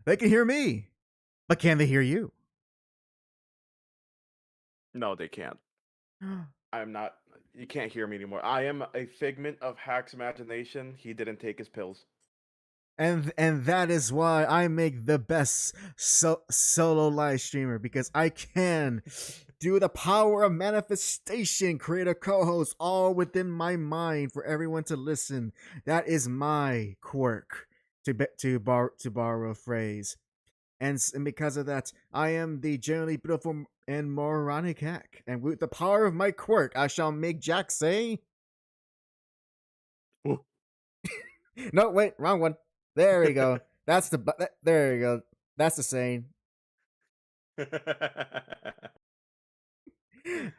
They can hear me, but can they hear you? No, they can't. I'm not. You can't hear me anymore. I am a figment of HAC's imagination. He didn't take his pills. And that is why I make the best solo live streamer, because I can do the power of manifestation, create a co-host all within my mind for everyone to listen. That is my quirk, to borrow a phrase. And because of that, I am the generally beautiful and moronic hack. And with the power of my quirk, I shall make JAC say, Ooh. "No, wait, wrong one." There we go. There you go. That's the saying.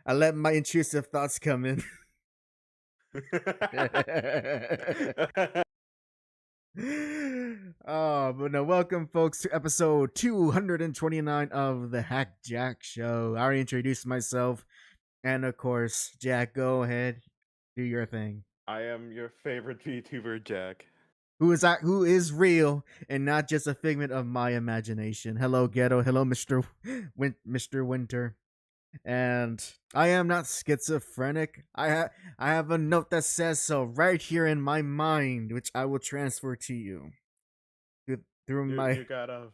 I let my intrusive thoughts come in. Oh, but no, welcome folks to episode 229 of the JAC Show. I already introduced myself, and of course, Jack, go ahead, do your thing. I am your favorite VTuber, Jack. Who is real and not just a figment of my imagination. Hello, Ghetto. Hello, Mr. Mr. Winter. And I am not schizophrenic. I have a note that says so right here in my mind, which I will transfer to you through my You gotta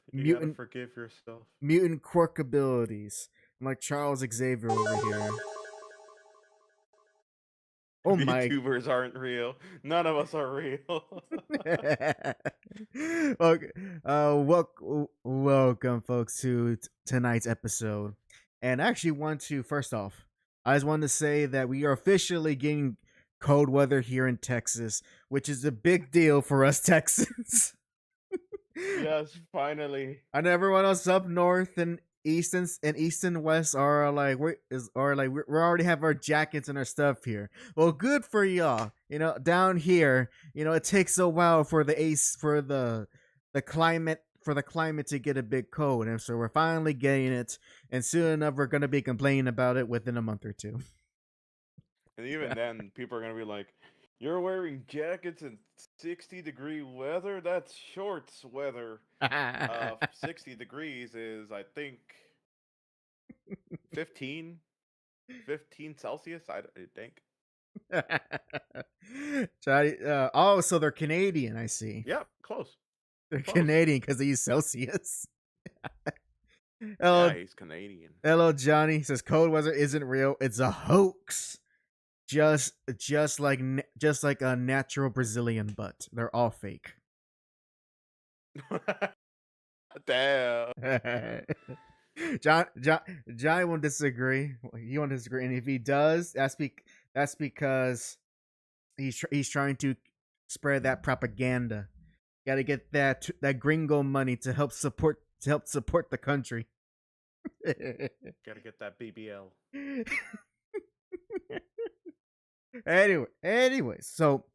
forgive yourself. mutant quirk abilities. I'm like Charles Xavier over here. Oh my! VTubers aren't real. None of us are real. Okay. Welcome, folks, to tonight's episode. And I actually want to, first off, I just wanted to say that we are officially getting cold weather here in Texas, which is a big deal for us Texans. Yes, finally. I know everyone else up north and east and west are like we already have our jackets and our stuff here. Well, good for y'all. You know, down here, it takes a while for the climate to get a bit cold, and so we're finally getting it, and soon enough we're gonna be complaining about it within a month or two. And even then, people are gonna be like, "You're wearing jackets in 60-degree weather? That's shorts weather." 60 degrees is, I think, 15, 15 Celsius. I think. Oh, so they're Canadian, I see. Yep, close. They're Close. Canadian because they use Celsius. Yeah, he's Canadian. Hello, Johnny. He says cold weather isn't real. It's a hoax. Just like a natural Brazilian butt. They're all fake. Damn. John won't disagree. He won't disagree, and if he does, that's because he's trying to spread that propaganda. Got to get that gringo money to help support the country. Gotta get that BBL. Anyway, so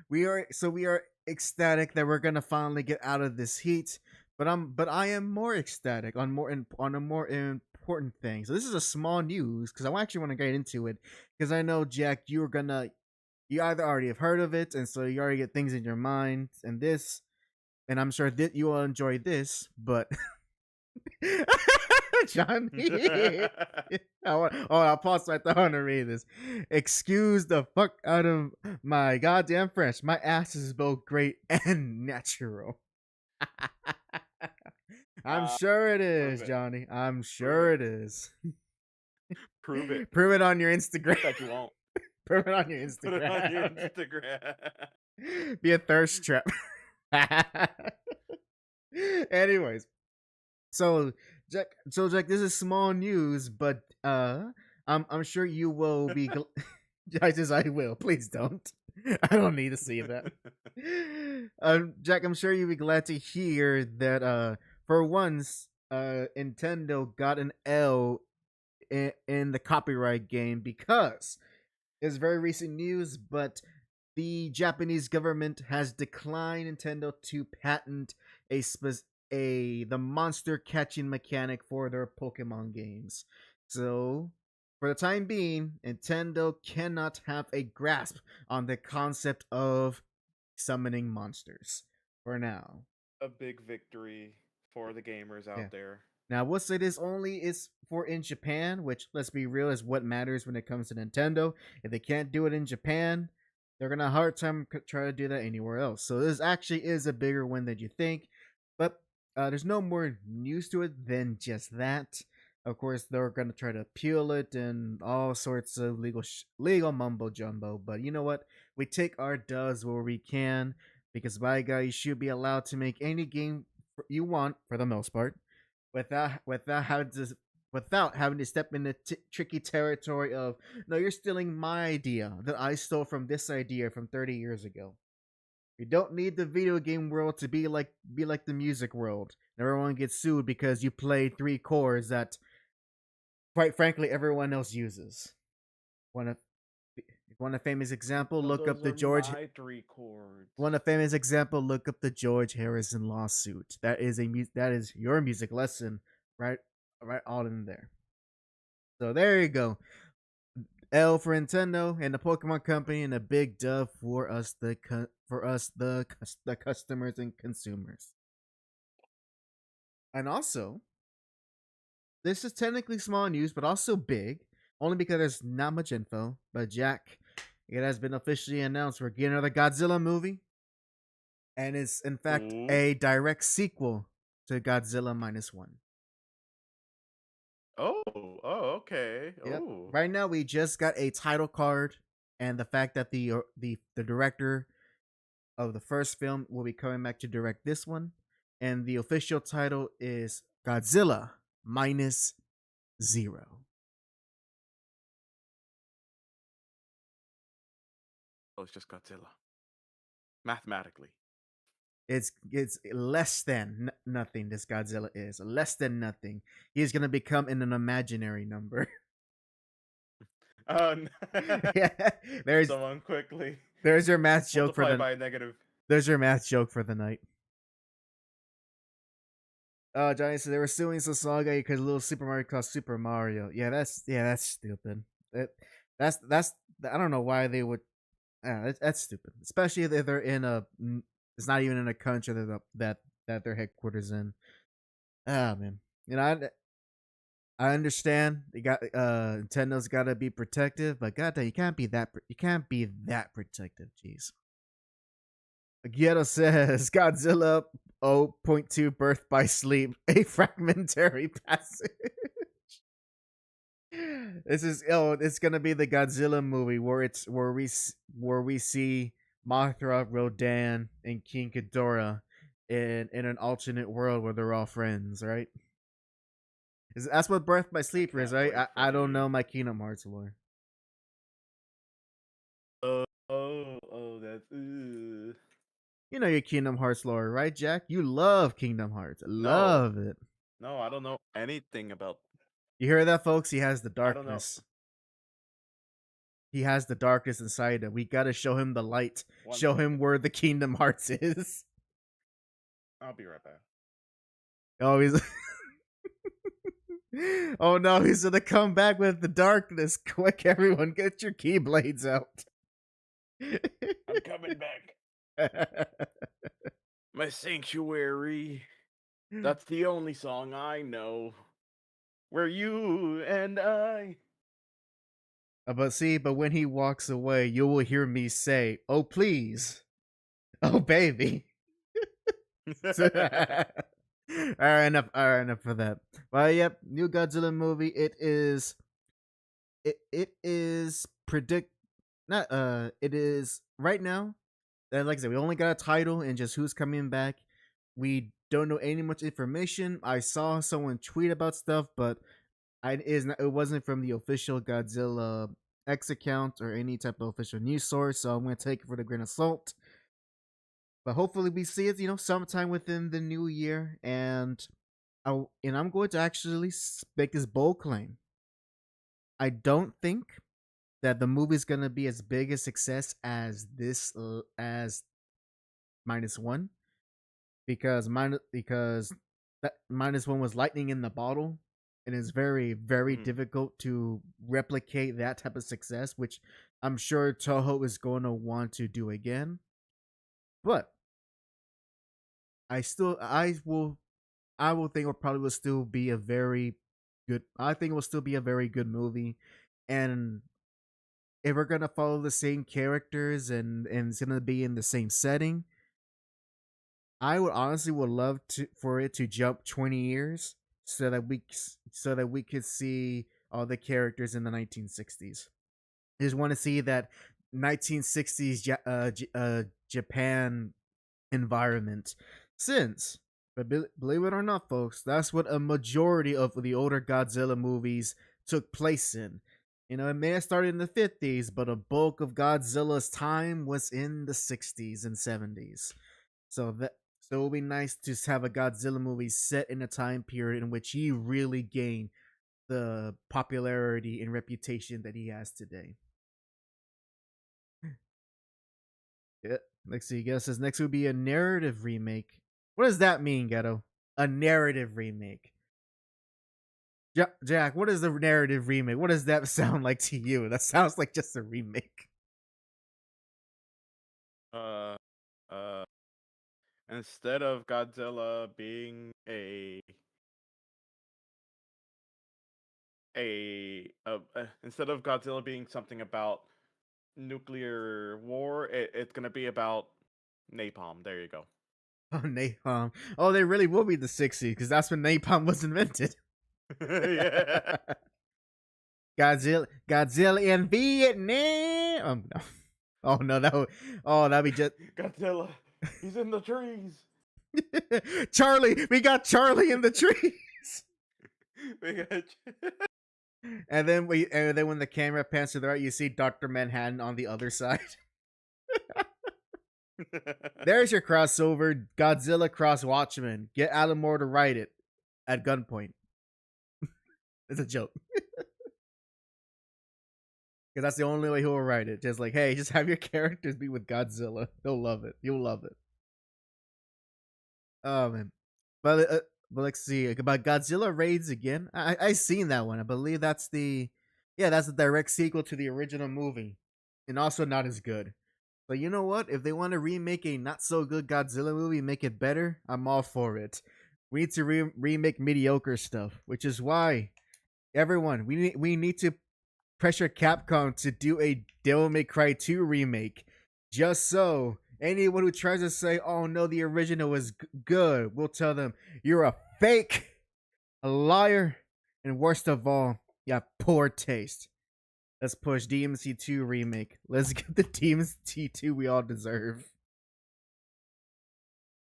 we are ecstatic that we're gonna finally get out of this heat. But I am more ecstatic on a more important thing. So this is a small news because I actually want to get into it because I know, Jack, you either already have heard of it, and so you already get things in your mind, and I'm sure that you will enjoy this, but Johnny. I'll pause right there. I want to read this. Excuse the fuck out of my goddamn French. My ass is both great and natural. I'm sure it is, Johnny. I'm sure it is. Prove it. Prove it on your Instagram. That you won't. Prove it on your Instagram. Put it on your Instagram. Be a thirst trap. Anyways, so Jack, this is small news, but I'm sure you will be. I will. Please don't. I don't need to see that. Jack, I'm sure you'll be glad to hear that. For once, Nintendo got an L in the copyright game because it's very recent news, but the Japanese government has declined Nintendo to patent the monster catching mechanic for their Pokemon games. So, for the time being, Nintendo cannot have a grasp on the concept of summoning monsters for now. A big victory for the gamers Yeah. out there. Now, we'll say this only is for in Japan, which, let's be real, is what matters when it comes to Nintendo. If they can't do it in Japan, they're going to have a hard time trying to do that anywhere else. So this actually is a bigger win than you think. But there's no more news to it than just that. Of course, they're going to try to appeal it and all sorts of legal mumbo jumbo. But you know what? We take our dubs where we can, because by God, you should be allowed to make any game you want for the most part, without having to step in the tricky territory of, no, you're stealing my idea that I stole from this idea from 30 years ago. You don't need the video game world to be like the music world. Everyone gets sued because you play 3 chords that, quite frankly, everyone else uses. One a famous example, look up the George. My 3 chords. One a famous example, look up the George Harrison lawsuit. That is your music lesson, right all in there. So there you go. L for Nintendo and the Pokemon Company, and a big dub for us the customers and consumers. And also, this is technically small news, but also big, only because there's not much info. But JAC, it has been officially announced we're getting another Godzilla movie, and it's in fact a direct sequel to Godzilla -1. Oh, okay. Yep. Oh. Right now, we just got a title card, and the fact that the director of the first film will be coming back to direct this one, and the official title is Godzilla -0. Oh, it's just Godzilla. Mathematically. It's less than nothing. This Godzilla is less than nothing. He's gonna become an imaginary number. Oh, no. Yeah, there's someone quickly. There's your math joke for the by negative. There's your math joke for the night. Johnny said they were suing Sasaga because Little Super Mario cost Super Mario. Yeah, that's stupid. That's I don't know why they would. That's stupid, especially if they're in a. It's not even in a country that their headquarters in. Ah, man, you know, I understand they got Nintendo's got to be protective, but goddamn, you can't be that protective. Jeez. Ghetto says Godzilla 0.2 Birth by Sleep, a fragmentary passage. It's gonna be the Godzilla movie where we see Mothra, Rodan, and King Ghidorah in an alternate world where they're all friends, right? That's what Birth by Sleep is, right? I don't know my Kingdom Hearts lore. That's. You know your Kingdom Hearts lore, right, Jack? You love Kingdom Hearts. Love it. No, I don't know anything about. You hear that, folks? He has the darkness. He has the darkness inside him. We gotta show him the light. Show him where the Kingdom Hearts is. I'll be right back. Oh, he's. Oh no, he's gonna come back with the darkness. Quick, everyone, get your keyblades out. I'm coming back. My sanctuary. That's the only song I know. Where you and I. But when he walks away, you will hear me say, "Oh please, oh baby." All right, enough for that. Well, yep, new Godzilla movie. It is right now. Like I said, we only got a title and just who's coming back. We don't know any much information. I saw someone tweet about stuff, but it wasn't from the official Godzilla X account or any type of official news source. So I'm gonna take it for the grain of salt. But hopefully we see it, sometime within the new year, and I'm going to actually make this bold claim. I don't think that the movie's gonna be as big a success as this as -1, because that -1 was lightning in the bottle, and it's very very difficult to replicate that type of success, which I'm sure Toho is going to want to do again. But I I will think it probably will still be a very good. I think it will still be a very good movie, and if we're gonna follow the same characters and it's gonna be in the same setting, I would honestly would love to for it to jump 20 years so that we could see all the characters in the 1960s. I just want to see that 1960s Japan environment since. But believe it or not, folks, that's what a majority of the older Godzilla movies took place in. You know, it may have started in the 50s, but a bulk of Godzilla's time was in the 60s and 70s. So it would be nice to have a Godzilla movie set in a time period in which he really gained the popularity and reputation that he has today. Yeah. Let's see. Guess this next would be a narrative remake. What does that mean, Ghetto? A narrative remake. Jack, what is the narrative remake? What does that sound like to you? That sounds like just a remake. Uh, instead of Godzilla being instead of Godzilla being something about nuclear war, it's gonna be about napalm. There you go. Oh, napalm. Oh, they really will be the 60s because that's when napalm was invented. Yeah. Godzilla in Vietnam. No. Oh no, that'd be just Godzilla. He's in the trees. Charlie. We got Charlie in the trees. We got And then when the camera pans to the right, you see Dr. Manhattan on the other side. There's your crossover, Godzilla cross Watchmen. Get Alan Moore to write it at gunpoint. It's a joke. Because that's the only way he'll write it. Just like, hey, just have your characters be with Godzilla. They'll love it. You'll love it. Oh man, but let's see about Godzilla raids again. I seen that one. I believe that's the direct sequel to the original movie, and also not as good. But you know what? If they want to remake a not so good Godzilla movie and make it better, I'm all for it. We need to remake mediocre stuff, which is why everyone we need to pressure Capcom to do a Devil May Cry 2 remake, just so anyone who tries to say, "Oh no, the original was good," we'll tell them you're a fake, a liar, and worst of all, you have poor taste. Let's push DMC2 remake. Let's get the DMC2 we all deserve.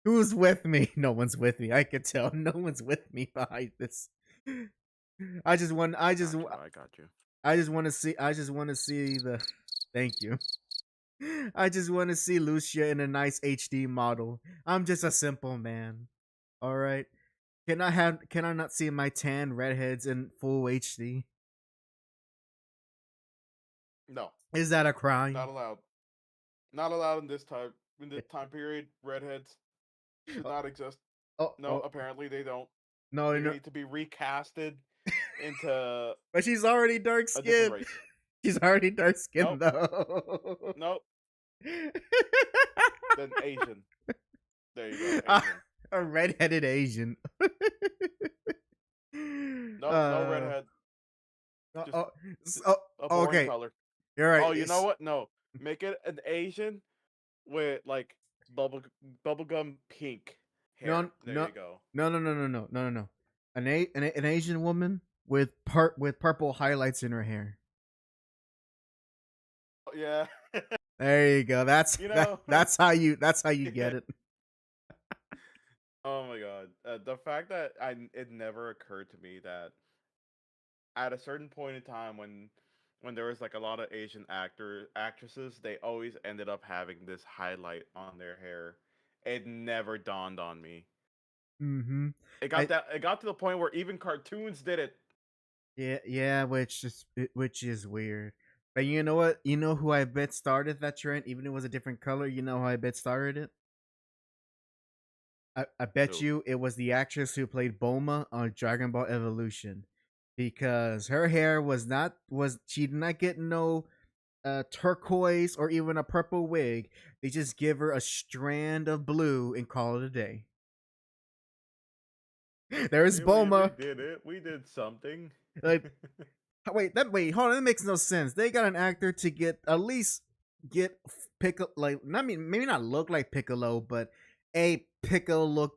Who's with me? No one's with me. I can tell. No one's with me behind this. I just want. I got you. I just want to see. I just want to see the. Thank you. I just want to see Lucia in a nice HD model. I'm just a simple man. All right. Can I not see my tan redheads in full HD? No. Is that a crime? Not allowed. Not allowed in this time period. Redheads should not exist. Apparently they don't. No, they need to be recasted into. But she's already dark skinned. She's already dark skinned though. Nope. Then Asian. There you go. Asian. A redheaded Asian. No redhead. Just a boring okay. color. You're right. Oh, you know what? No, make it an Asian with like bubblegum pink hair. There you go. No. An Asian woman with purple highlights in her hair. Yeah. There you go. That's that's how you get it. Oh my god. The fact that it never occurred to me that at a certain point in time when there was like a lot of Asian actresses, they always ended up having this highlight on their hair. It never dawned on me. Mm-hmm. It got to the point where even cartoons did it. Yeah, which is weird. But you know what? You know who I bet started that trend, even if it was a different color. You know who I bet started it? I bet you it was the actress who played Bulma on Dragon Ball Evolution, because her hair she did not get no turquoise or even a purple wig. They just give her a strand of blue and call it a day. There's We Bulma. did it. We did something. Like, wait, hold on, that makes no sense. They got an actor to get Piccolo, like, I mean, maybe not look like Piccolo, but a Piccolo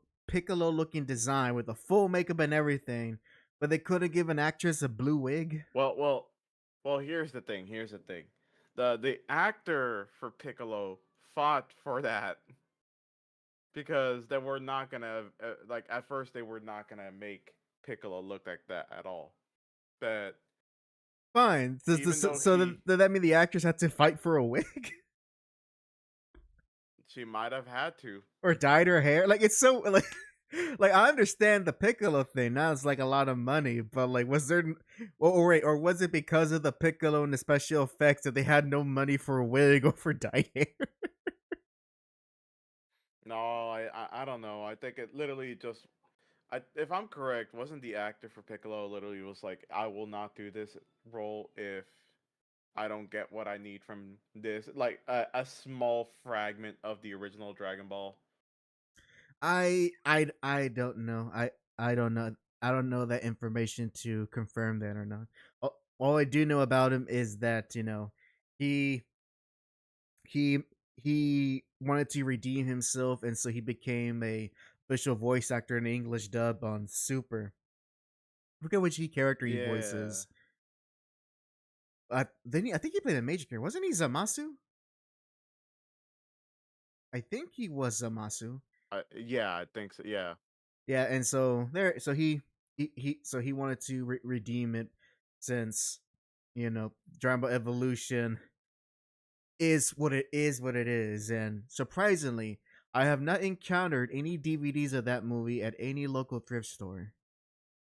looking design with the full makeup and everything. But they couldn't give an actress a blue wig. Well. Here's the thing. Here's the thing. The actor for Piccolo fought for that because they were not gonna like at first they were not gonna make Piccolo look like that at all. But Fine. even though Does that mean the actress had to fight for a wig? she might have had to. Or dyed her hair? Like, it's so like I understand the Piccolo thing. Now it's like a lot of money, but like, was there or was it because of the Piccolo and the special effects that they had no money for a wig or for dyed hair? No, I don't know. I think it literally just if I'm correct, wasn't the actor for Piccolo literally was like, I will not do this role if I don't get what I need from this, like a small fragment of the original Dragon Ball. I don't know. I don't know. I don't know that information to confirm that or not. All I do know about him is that he he he wanted to redeem himself, and so he became a official voice actor in the English dub on Super. I forget which character he Yeah. voices. I think he played a major character. Wasn't he Zamasu? I think he was Zamasu. Yeah, I think so. Yeah. Yeah, and so he wanted to redeem it, since Dragon Ball Evolution what it is, and surprisingly, I have not encountered any DVDs of that movie at any local thrift store,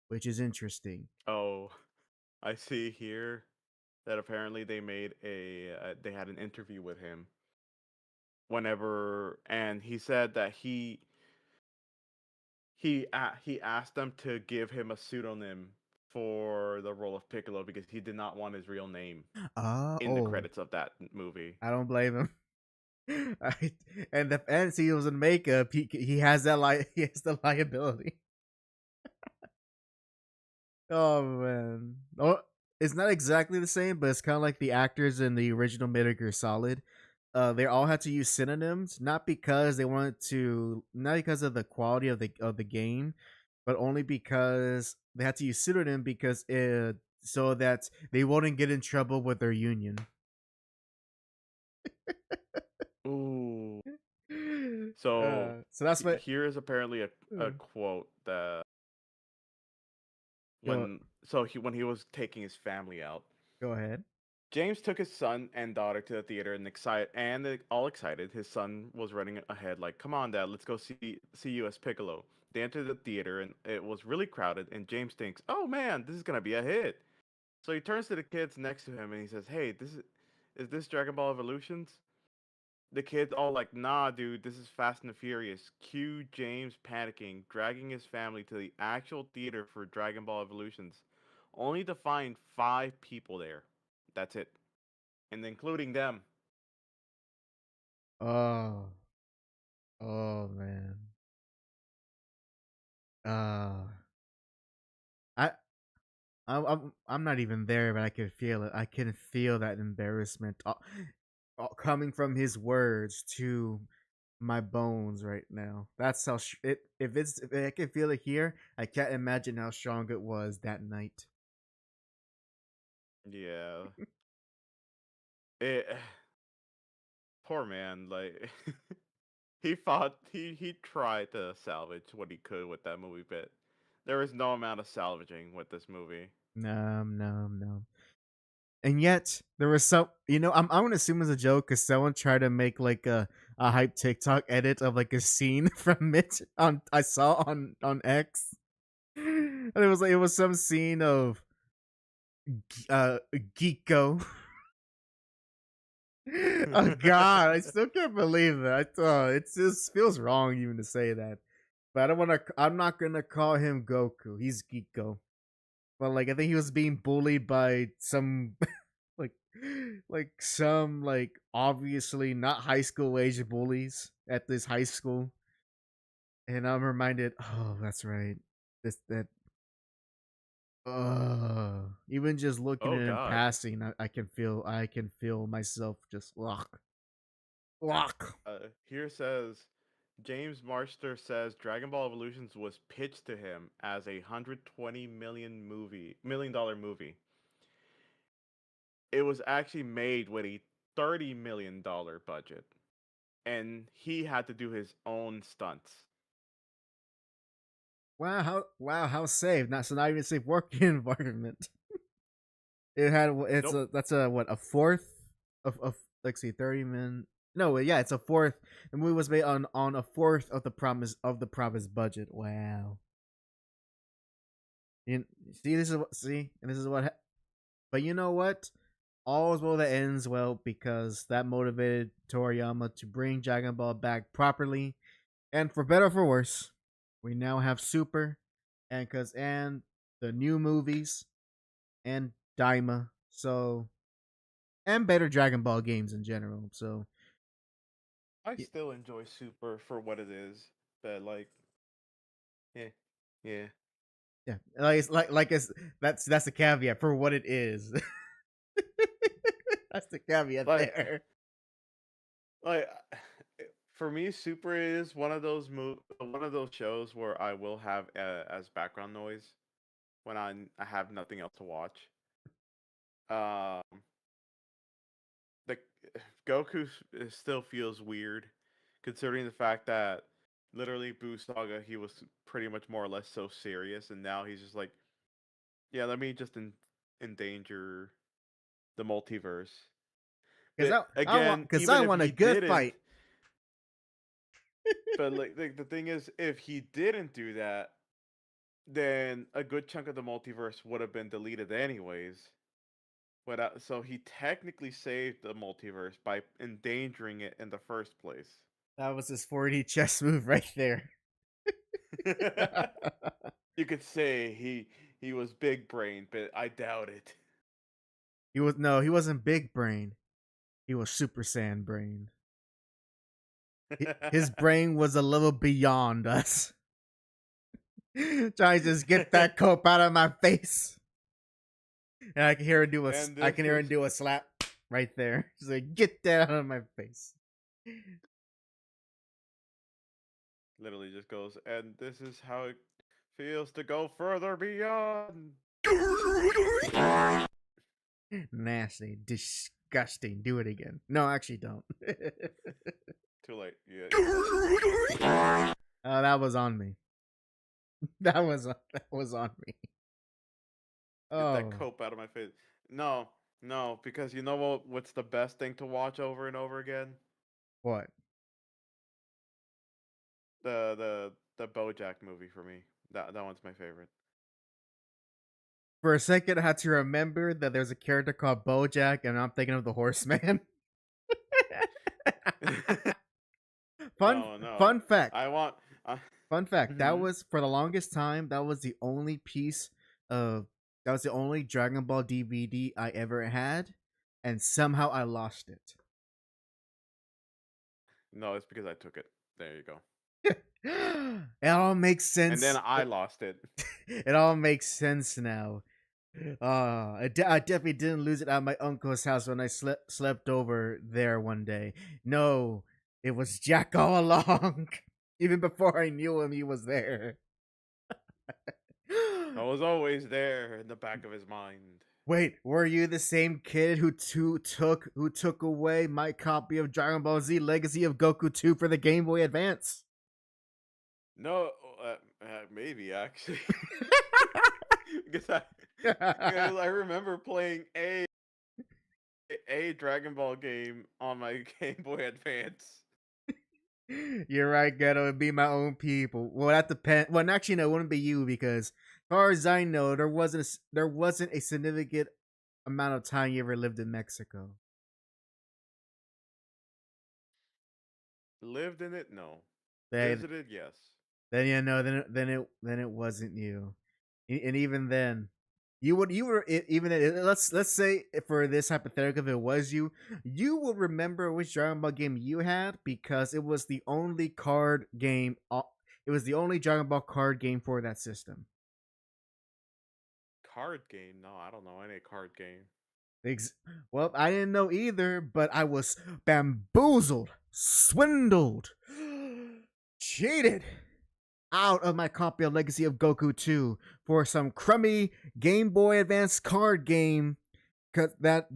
which is interesting. Oh, I see here that apparently they made they had an interview with him whenever, and he said that he asked them to give him a pseudonym for the role of Piccolo because he did not want his real name in the Oh, credits of that movie. I don't blame him. I, and see, he was in makeup. He has he has the liability. Oh man, oh, it's not exactly the same, but it's kind of like the actors in the original Metal Gear Solid. They all had to use synonyms, not because they wanted to, not because of the quality of the game, but only because they had to use pseudonym because so that they wouldn't get in trouble with their union. Ooh. So So that's what. here is apparently a quote that Go when he was taking his family out. go ahead. James took his son and daughter to the theater and all excited. His son was running ahead like, "Come on, Dad, let's go see you as Piccolo." They entered the theater and it was really crowded. And James thinks, "Oh man, this is gonna be a hit." So he turns to the kids next to him and he says, "Hey, is this Dragon Ball Evolutions?" The kids all like, "Nah, dude, this is Fast and the Furious." Cue James panicking, dragging his family to the actual theater for Dragon Ball Evolutions, only to find 5 people there. That's it, and including them. Oh, oh man. Uh, I I'm not even there, but I can feel it. I can feel that embarrassment coming from his words to my bones right now. That's how it. If I can feel it here, I can't imagine how strong it was that night. Yeah, it. Poor man, like he tried to salvage what he could with that movie, but there was no amount of salvaging with this movie. No, no, no. And yet there was some. I'm gonna assume it's a joke because someone tried to make like a hype TikTok edit of like a scene from it on I saw on X, and it was some scene of Geeko. Oh God, I still can't believe that. It just feels wrong even to say that. But I don't want to. I'm not gonna call him Goku. He's Geeko. But like, I think he was being bullied by some like some obviously not high school age bullies at this high school. And I'm reminded, oh, that's right. this that even just looking Oh at it in God. passing, I can feel myself just lock. Here says James Marster says Dragon Ball Evolutions was pitched to him as a $120 million movie. It was actually made with a $30 million budget, and he had to do his own stunts. How safe? Not even safe working environment. It had Nope. that's a what, a fourth of like, see, 30 minutes. No, yeah, it's a fourth. The movie was made on a fourth of the promise budget. Wow. You see, this is what. But you know what? All's well that ends well, because that motivated Toriyama to bring Dragon Ball back properly, and for better or for worse, we now have Super, and the new movies, and Daima. So, and better Dragon Ball games in general. So, I still enjoy Super for what it is, but like, yeah, yeah. yeah, that's the caveat for what it is. That's the caveat Like, there. like for me, Super is one of those shows where I will have as background noise when I have nothing else to watch. Um, the Goku still feels weird, considering the fact that literally Buu Saga he was pretty much more or less so serious, and now he's just like, yeah, let me just endanger the multiverse. But again, I even if want a he good didn't, fight. but like the thing is, if he didn't do that, then a good chunk of the multiverse would have been deleted anyways. But so he technically saved the multiverse by endangering it in the first place. That was his 4D chess move right there. You could say he was big brain, but I doubt it. He wasn't big brain. He was Super Saiyan brain. His brain was a little beyond us. Trying to just get that cope out of my face. And I can hear him do a slap right there. Just like, get that out of my face. Literally just goes, and this is how it feels to go further beyond. Nasty, disgusting. Do it again. No, actually, don't. Too late. Yeah. Oh, that was on me. That was on me. Get that cope out of my face. No, because you know what's the best thing to watch over and over again? What? The BoJack movie for me. That one's my favorite. For a second, I had to remember that there's a character called BoJack, and I'm thinking of the Horseman. Fun fact. Fun fact. That was, for the longest time, that was the only Dragon Ball DVD I ever had, and somehow I lost it. No, it's because I took it. There you go. It all makes sense. And then I lost it. It all makes sense now. I definitely didn't lose it at my uncle's house when I slept over there one day. No, it was Jack all along. Even before I knew him, he was there. I was always there in the back of his mind. Wait, were you the same kid who took away my copy of Dragon Ball Z Legacy of Goku 2 for the Game Boy Advance? No, maybe actually. because I remember playing a Dragon Ball game on my Game Boy Advance. You're right, Ghetto. It'd be my own people. Well, that depends. Well, actually, no, it wouldn't be you, because, as far as I know, there wasn't a significant amount of time you ever lived in Mexico. Lived in it? No. Then, Visited? Yes. then you know, then it wasn't you, and even then, you were even let's say, for this hypothetical, if it was you, you will remember which Dragon Ball game you had, because it was the only card game. It was the only Dragon Ball card game for that system. card game? No, I don't know any card game. Well, I didn't know either, but I was bamboozled, swindled, cheated out of my copy of Legacy of Goku 2 for some crummy Game Boy Advance card game that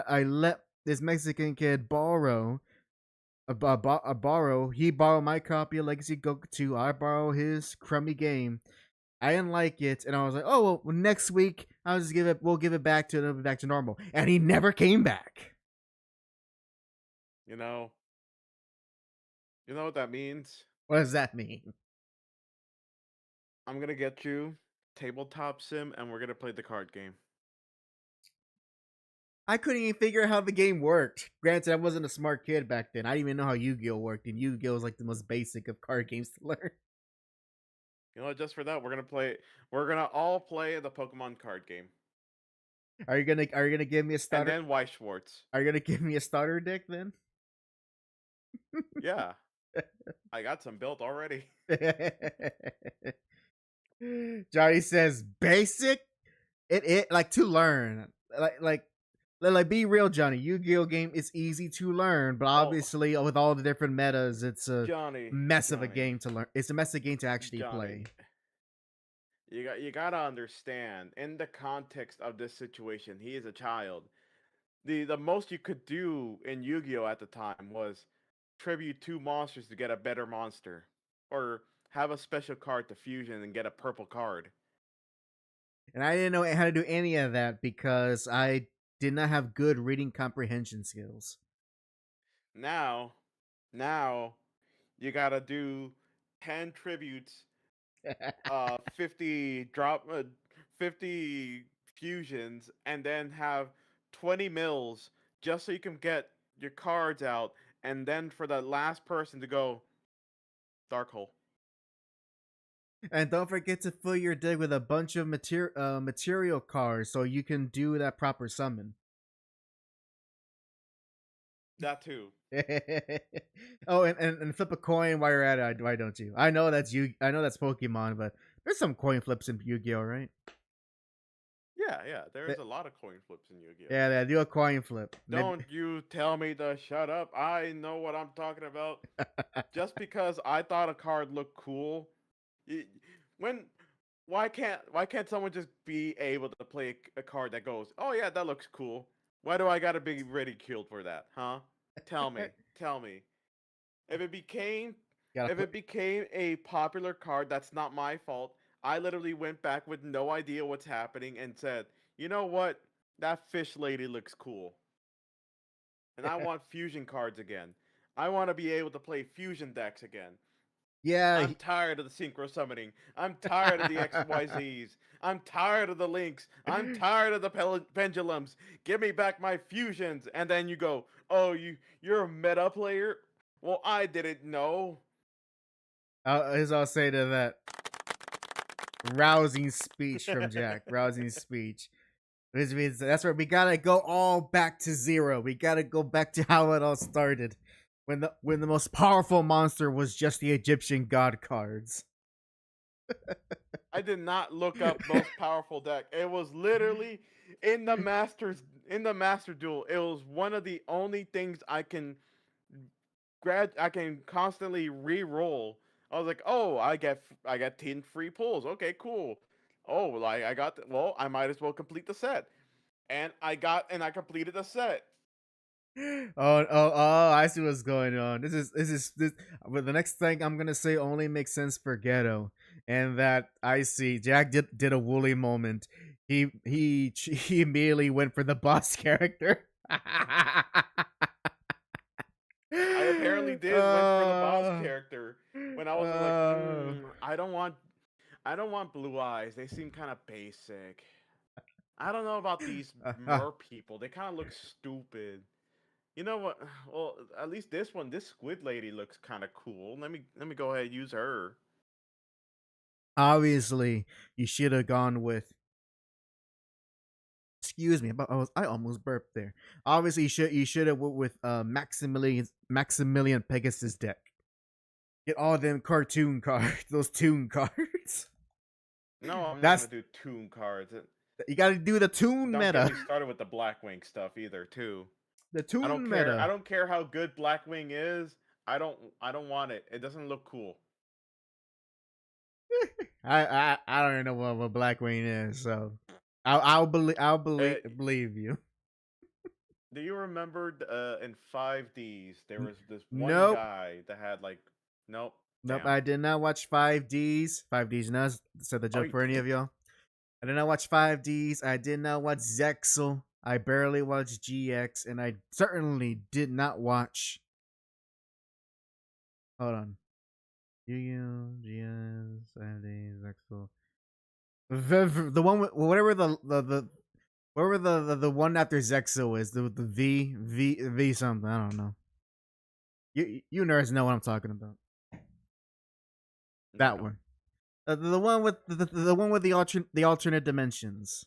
I let this Mexican kid borrow. He borrowed my copy of Legacy of Goku 2. I borrow his crummy game. I didn't like it, and I was like, "Oh well, next week I'll just give it. We'll give it back to it'll be back to normal." And he never came back. You know what that means? What does that mean? I'm gonna get you tabletop sim, and we're gonna play the card game. I couldn't even figure out how the game worked. Granted, I wasn't a smart kid back then. I didn't even know how Yu-Gi-Oh worked, and Yu-Gi-Oh is like the most basic of card games to learn. You know what? Just for that, we're gonna play. We're gonna all play the Pokemon card game. Are you gonna give me a starter? And then Weiss Schwartz. Are you gonna give me a starter deck then? Yeah, I got some built already. Johnny says basic. It like to learn. Like be real, Johnny. Yu-Gi-Oh game is easy to learn, but obviously with all the different metas, it's a mess of a game to learn. It's a mess of a game to actually play. You gotta understand, in the context of this situation, he is a child. The most you could do in Yu-Gi-Oh at the time was tribute 2 monsters to get a better monster, or have a special card to fusion and get a purple card. And I didn't know how to do any of that because I did not have good reading comprehension skills. Now you gotta do 10 tributes, 50 50 fusions, and then have 20 mills just so you can get your cards out, and then for the last person to go Dark Hole. And don't forget to fill your deck with a bunch of material cards so you can do that proper summon. That too. Oh, and flip a coin while you're at it. Why don't you? I know that's Pokemon, but there's some coin flips in Yu-Gi-Oh, right? Yeah. There's a lot of coin flips in Yu-Gi-Oh. Yeah, they do a coin flip. Don't you tell me to shut up. I know what I'm talking about. Just because I thought a card looked cool, why can't someone just be able to play a card that goes, "Oh yeah, that looks cool." Why do I gotta be ridiculed for that, huh? Tell me. If it became a popular card, that's not my fault. I literally went back with no idea what's happening and said, "You know what? That fish lady looks cool." And I want fusion cards again. I want to be able to play fusion decks again. Yeah. I'm tired of the synchro summoning. I'm tired of the XYZs. I'm tired of the links. I'm tired of the pendulums. Give me back my fusions. And then you go, "Oh, you're a meta player?" Well, I didn't know. As I'll say to that, rousing speech from Jack. Rousing speech. Which means that's where we gotta go all back to zero. We gotta go back to how it all started. When the most powerful monster was just the Egyptian god cards. I did not look up most powerful deck. It was literally in the master duel. It was one of the only things I can constantly re-roll. I was like, "Oh, I get 10 free pulls. Okay, cool. Oh, like I might as well complete the set." And I completed the set. I see what's going on. This but the next thing I'm gonna say only makes sense for Ghetto, and that I see Jack did a Wooly moment. He immediately went for the boss character. I apparently did went for the boss character when I was like, I don't want blue eyes. They seem kind of basic. I don't know about these mer people. They kind of look stupid. You know what? Well, at least this squid lady looks kind of cool. Let me go ahead and use her. Obviously, you should have gone with. Excuse me, I almost burped there. Obviously, you should have went with Maximilian Pegasus deck. Get all them cartoon cards, those toon cards. No, I'm not That's gonna do tune cards. you got to do the tune Don't get meta. me started with the Blackwing stuff either, too. The I don't tune care. I meta. don't care how good Blackwing is. I don't want it. It doesn't look cool. I don't even know what Blackwing is, so I'll believe you. Do you remember in 5Ds there was this one Nope. guy that had like nope. Nope, Damn. I did not watch 5Ds. 5Ds nuts. Said the Oh, joke for any of y'all. I did not watch 5Ds. I did not watch Zexel. I barely watched GX, and I certainly did not watch. Hold on. Yu-Gi-Oh, GX, 5Ds, Zexel. The one with whatever the whatever the one after Zexel is the V something. I don't know. You nerds know what I'm talking about. That No. one. The one with the one with the alternate dimensions.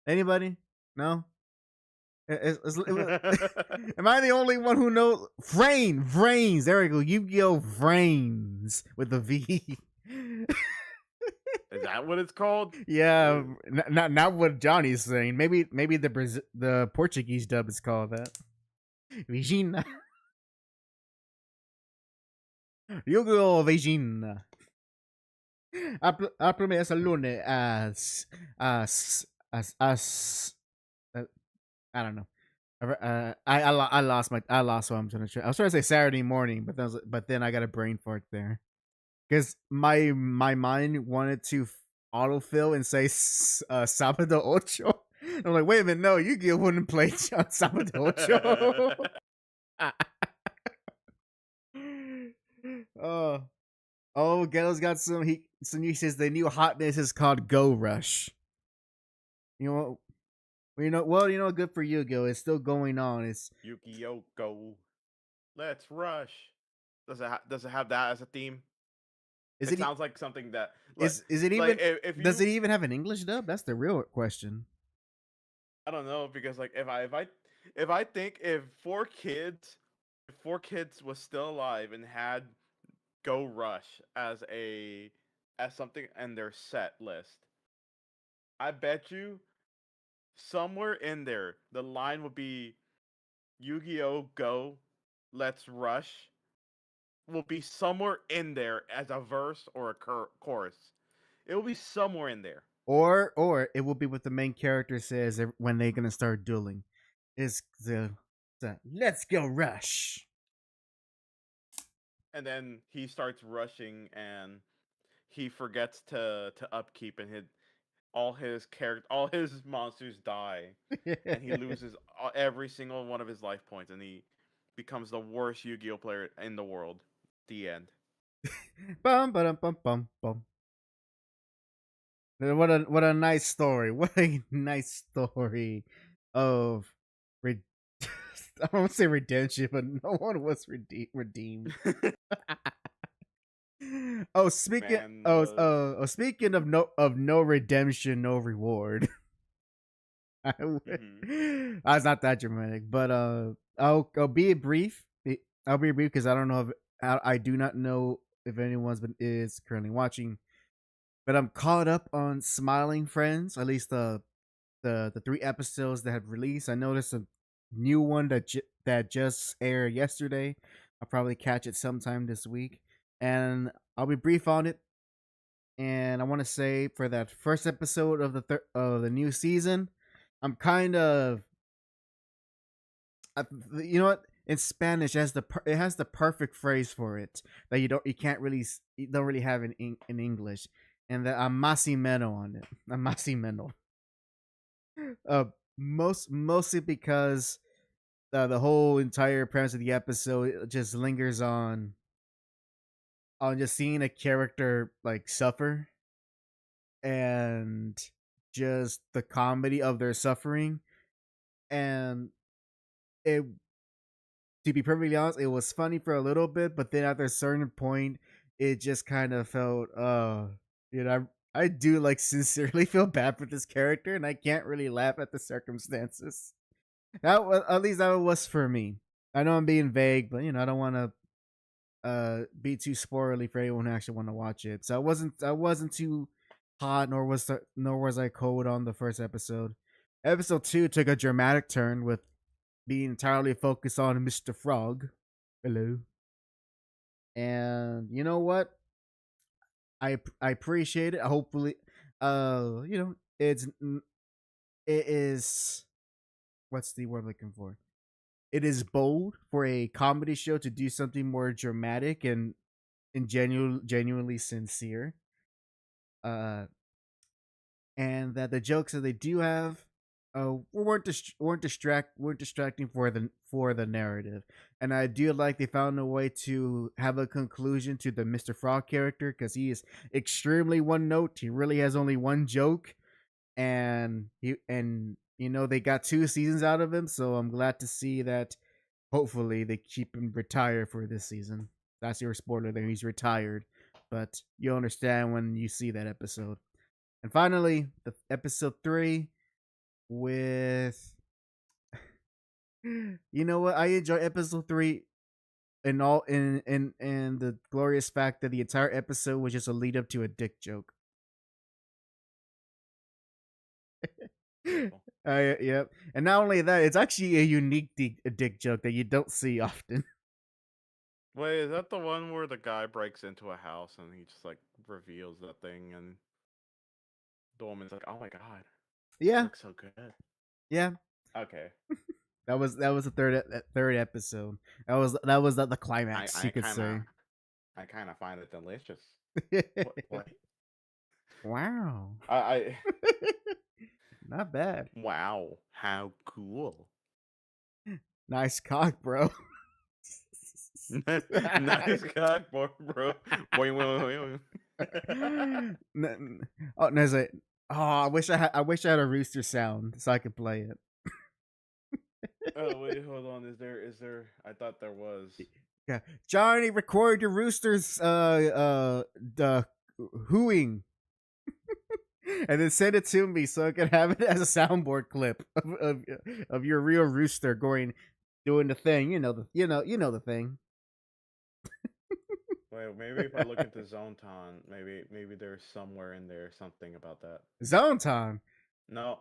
Anybody? No. Am I the only one who knows? Vrains. There we go. Yu-Gi-Oh! Vrains with the V. Is that what it's called? Yeah, not what Johnny's saying. Maybe the Portuguese dub is called that. Vigina. Yu-Gi-Oh! Vigina. Aprime esa lune as I don't know. I lost what I'm trying to say. I was trying to say Saturday morning, but then I got a brain fart there because my mind wanted to autofill and say Sábado Ocho. I'm like, wait a minute, no, Yu-Gi-Oh wouldn't play Sábado Ocho. Ghetto's got some. He says the new hotness is called Go Rush. You know what? Good for Yu-Gi-Oh! It's still going on. It's Yu-Gi-Oh! Go. Let's rush. Does it have that as a theme? It sounds like something that is it even? Does it even have an English dub? That's the real question. I don't know because like if I think if 4Kids was still alive and had Go Rush as something in their set list, I bet you somewhere in there the line would be Yu-Gi-Oh! Go, Let's Rush will be somewhere in there as a verse or a chorus. It will be somewhere in there. Or it will be what the main character says when they're gonna start dueling. Is the let's go rush. And then he starts rushing and he forgets to upkeep and all his monsters die and he loses every single one of his life points and he becomes the worst Yu-Gi-Oh player in the world. The end. Bum bum bum bum bum. What a nice story. What a nice story of I won't say redemption, but no one was redeemed. Speaking of no redemption, no reward. Mm-hmm. It's not that dramatic, but I'll be brief. I'll be brief because I don't know if I do not know if anyone's is currently watching, but I'm caught up on Smiling Friends. At least the 3 episodes that have released. I noticed a new one that just aired yesterday. I'll probably catch it sometime this week, and I'll be brief on it. And I want to say for that first episode of the new season, I'm kind of, you know what? In Spanish, it has the perfect phrase for it that you don't really have in English, and that I'm más y menos on it. I'm más y menos. Mostly because the whole entire premise of the episode just lingers on just seeing a character like suffer and just the comedy of their suffering. And it, to be perfectly honest, it was funny for a little bit, but then after a certain point, it just kind of felt, I do like sincerely feel bad for this character, and I can't really laugh at the circumstances. That was, at least that was for me. I know I'm being vague, but I don't want to be too spoilerly for anyone who actually want to watch it. So I wasn't too hot, nor was I cold on the first episode. Episode 2 took a dramatic turn with being entirely focused on Mr. Frog. Hello. And you know what? I appreciate it. Hopefully, it is, what's the word I'm looking for? It is bold for a comedy show to do something more dramatic and genuinely sincere. Uh, and that the jokes that they do have, weren't distracting for the narrative. And I do like they found a way to have a conclusion to the Mr. Frog character, because he is extremely one note. He really has only one joke, and they got 2 seasons out of him. So I'm glad to see that. Hopefully, they keep him retired for this season. That's your spoiler there. He's retired, but you'll understand when you see that episode. And finally, the episode 3 with you know what? I enjoy episode 3 in all in the glorious fact that the entire episode was just a lead up to a dick joke. Yep. And not only that, it's actually a unique dick joke that you don't see often. Wait, is that the one where the guy breaks into a house and he just like reveals the thing and the woman's like, "Oh my god, it Yeah. looks so good." Yeah. Okay. That was the third episode. That was the climax, you could say. I kind of find it delicious. What? Wow. I Not bad. Wow, how cool. Nice cock, bro. Nice cock, bro. Wait. Oh, there's a. Oh, I wish I had a rooster sound so I could play it. Oh wait, hold on. Is there? I thought there was. Yeah, Johnny, record your roosters. The hooing. And then send it to me so I can have it as a soundboard clip of your real rooster doing the thing. You know the thing. Wait, maybe if I look into Zone Time, maybe there's somewhere in there something about that. Zone Time. No.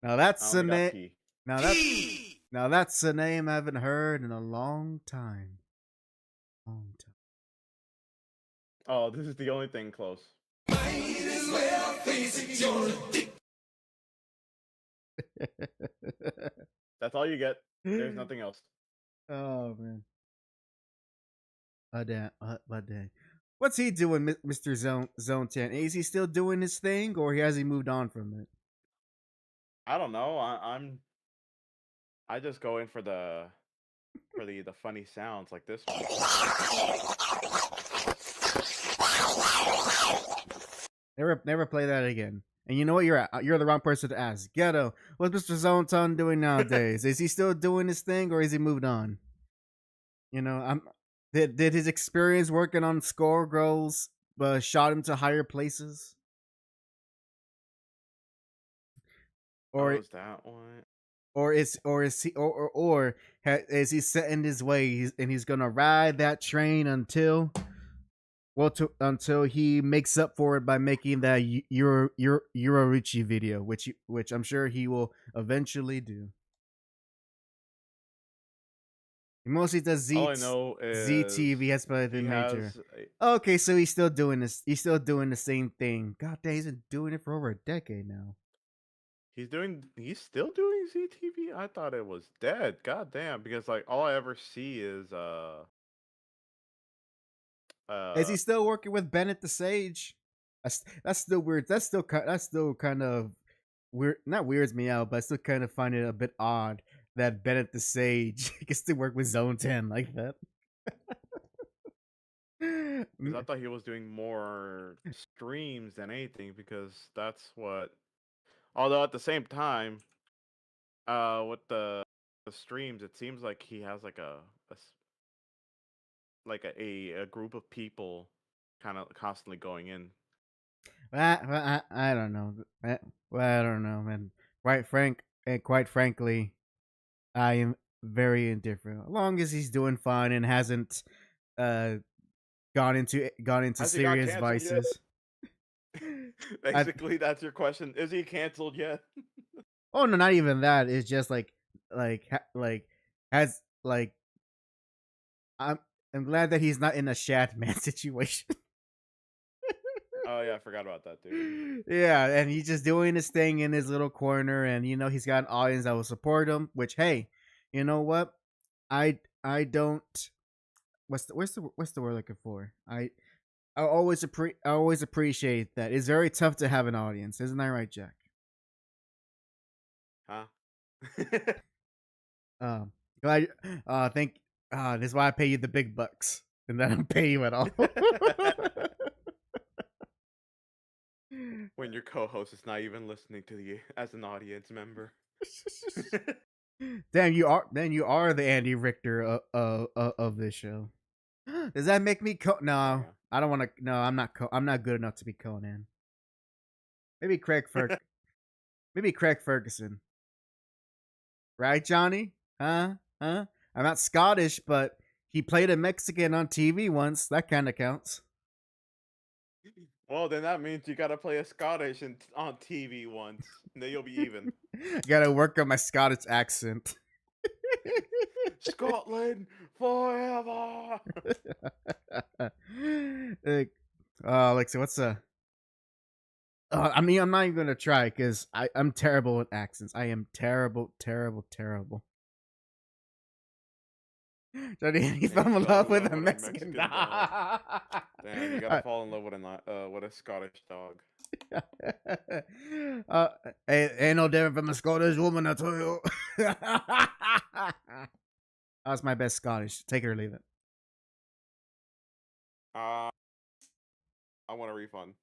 Now that's the name. Now that's a name I haven't heard in a long time. Oh, this is the only thing close. That's all you get. There's nothing else. Oh man. But what's he doing, Mr. Zone 10? Is he still doing his thing, or has he moved on from it? I don't know. I just go in for the funny sounds like this one. Never play that again. And you know what? You're the wrong person to ask. Ghetto, what's Mr. Zonton doing nowadays? Is he still doing his thing, or is he moved on? Did his experience working on Score Girls shot him to higher places? Or is that one? Or is he set in his way and he's gonna ride that train until he makes up for it by making that Yoruichi video, which I'm sure he will eventually do. He mostly does All I know is ZTV has probably been major. Okay, so he's still doing this. He's still doing the same thing. God damn, he's been doing it for over a decade now. He's still doing ZTV? I thought it was dead. God damn, because like all I ever see is is he still working with Bennett the Sage? That's still weird. That's still kind of weird. Not weirds me out, but I still kind of find it a bit odd that Bennett the Sage gets to work with Zone 10 like that. I thought he was doing more streams than anything, because that's what. Although at the same time, with the streams, it seems like he has like a group of people kind of constantly going in. I don't know. I don't know, man. Quite frankly, I am very indifferent. As long as he's doing fine and hasn't gone into Has he got serious canceled yet? vices. Basically, that's your question. Is he canceled yet? Oh no, not even that. It's just like has like I'm glad that he's not in a Shat Man situation. Oh yeah, I forgot about that, dude. Yeah, and he's just doing his thing in his little corner, and he's got an audience that will support him. Which, hey, you know what? I don't. What's the word looking for? I always appreciate that. It's very tough to have an audience, isn't that right, Jack? Huh? Glad. Think. This is why I pay you the big bucks, and then I don't pay you at all. When your co-host is not even listening to you as an audience member. Damn, you are the Andy Richter of this show. Does that make me No, Yeah. I don't want to. No, I'm not. I'm not good enough to be Conan. Maybe Maybe Craig Ferguson. Right, Johnny? Huh? I'm not Scottish, but he played a Mexican on TV once. That kind of counts. Well, then that means you gotta play a Scottish on TV once. And then you'll be even. Gotta work on my Scottish accent. Scotland forever. Alexia, what's I mean, I'm not even gonna try because I'm terrible with accents. I am terrible. Johnny, he fell in love with a Mexican dog. Damn, you gotta fall in love with a Scottish dog. Ain't no different from a Scottish woman, I tell you. That's my best Scottish. Take it or leave it. I want a refund.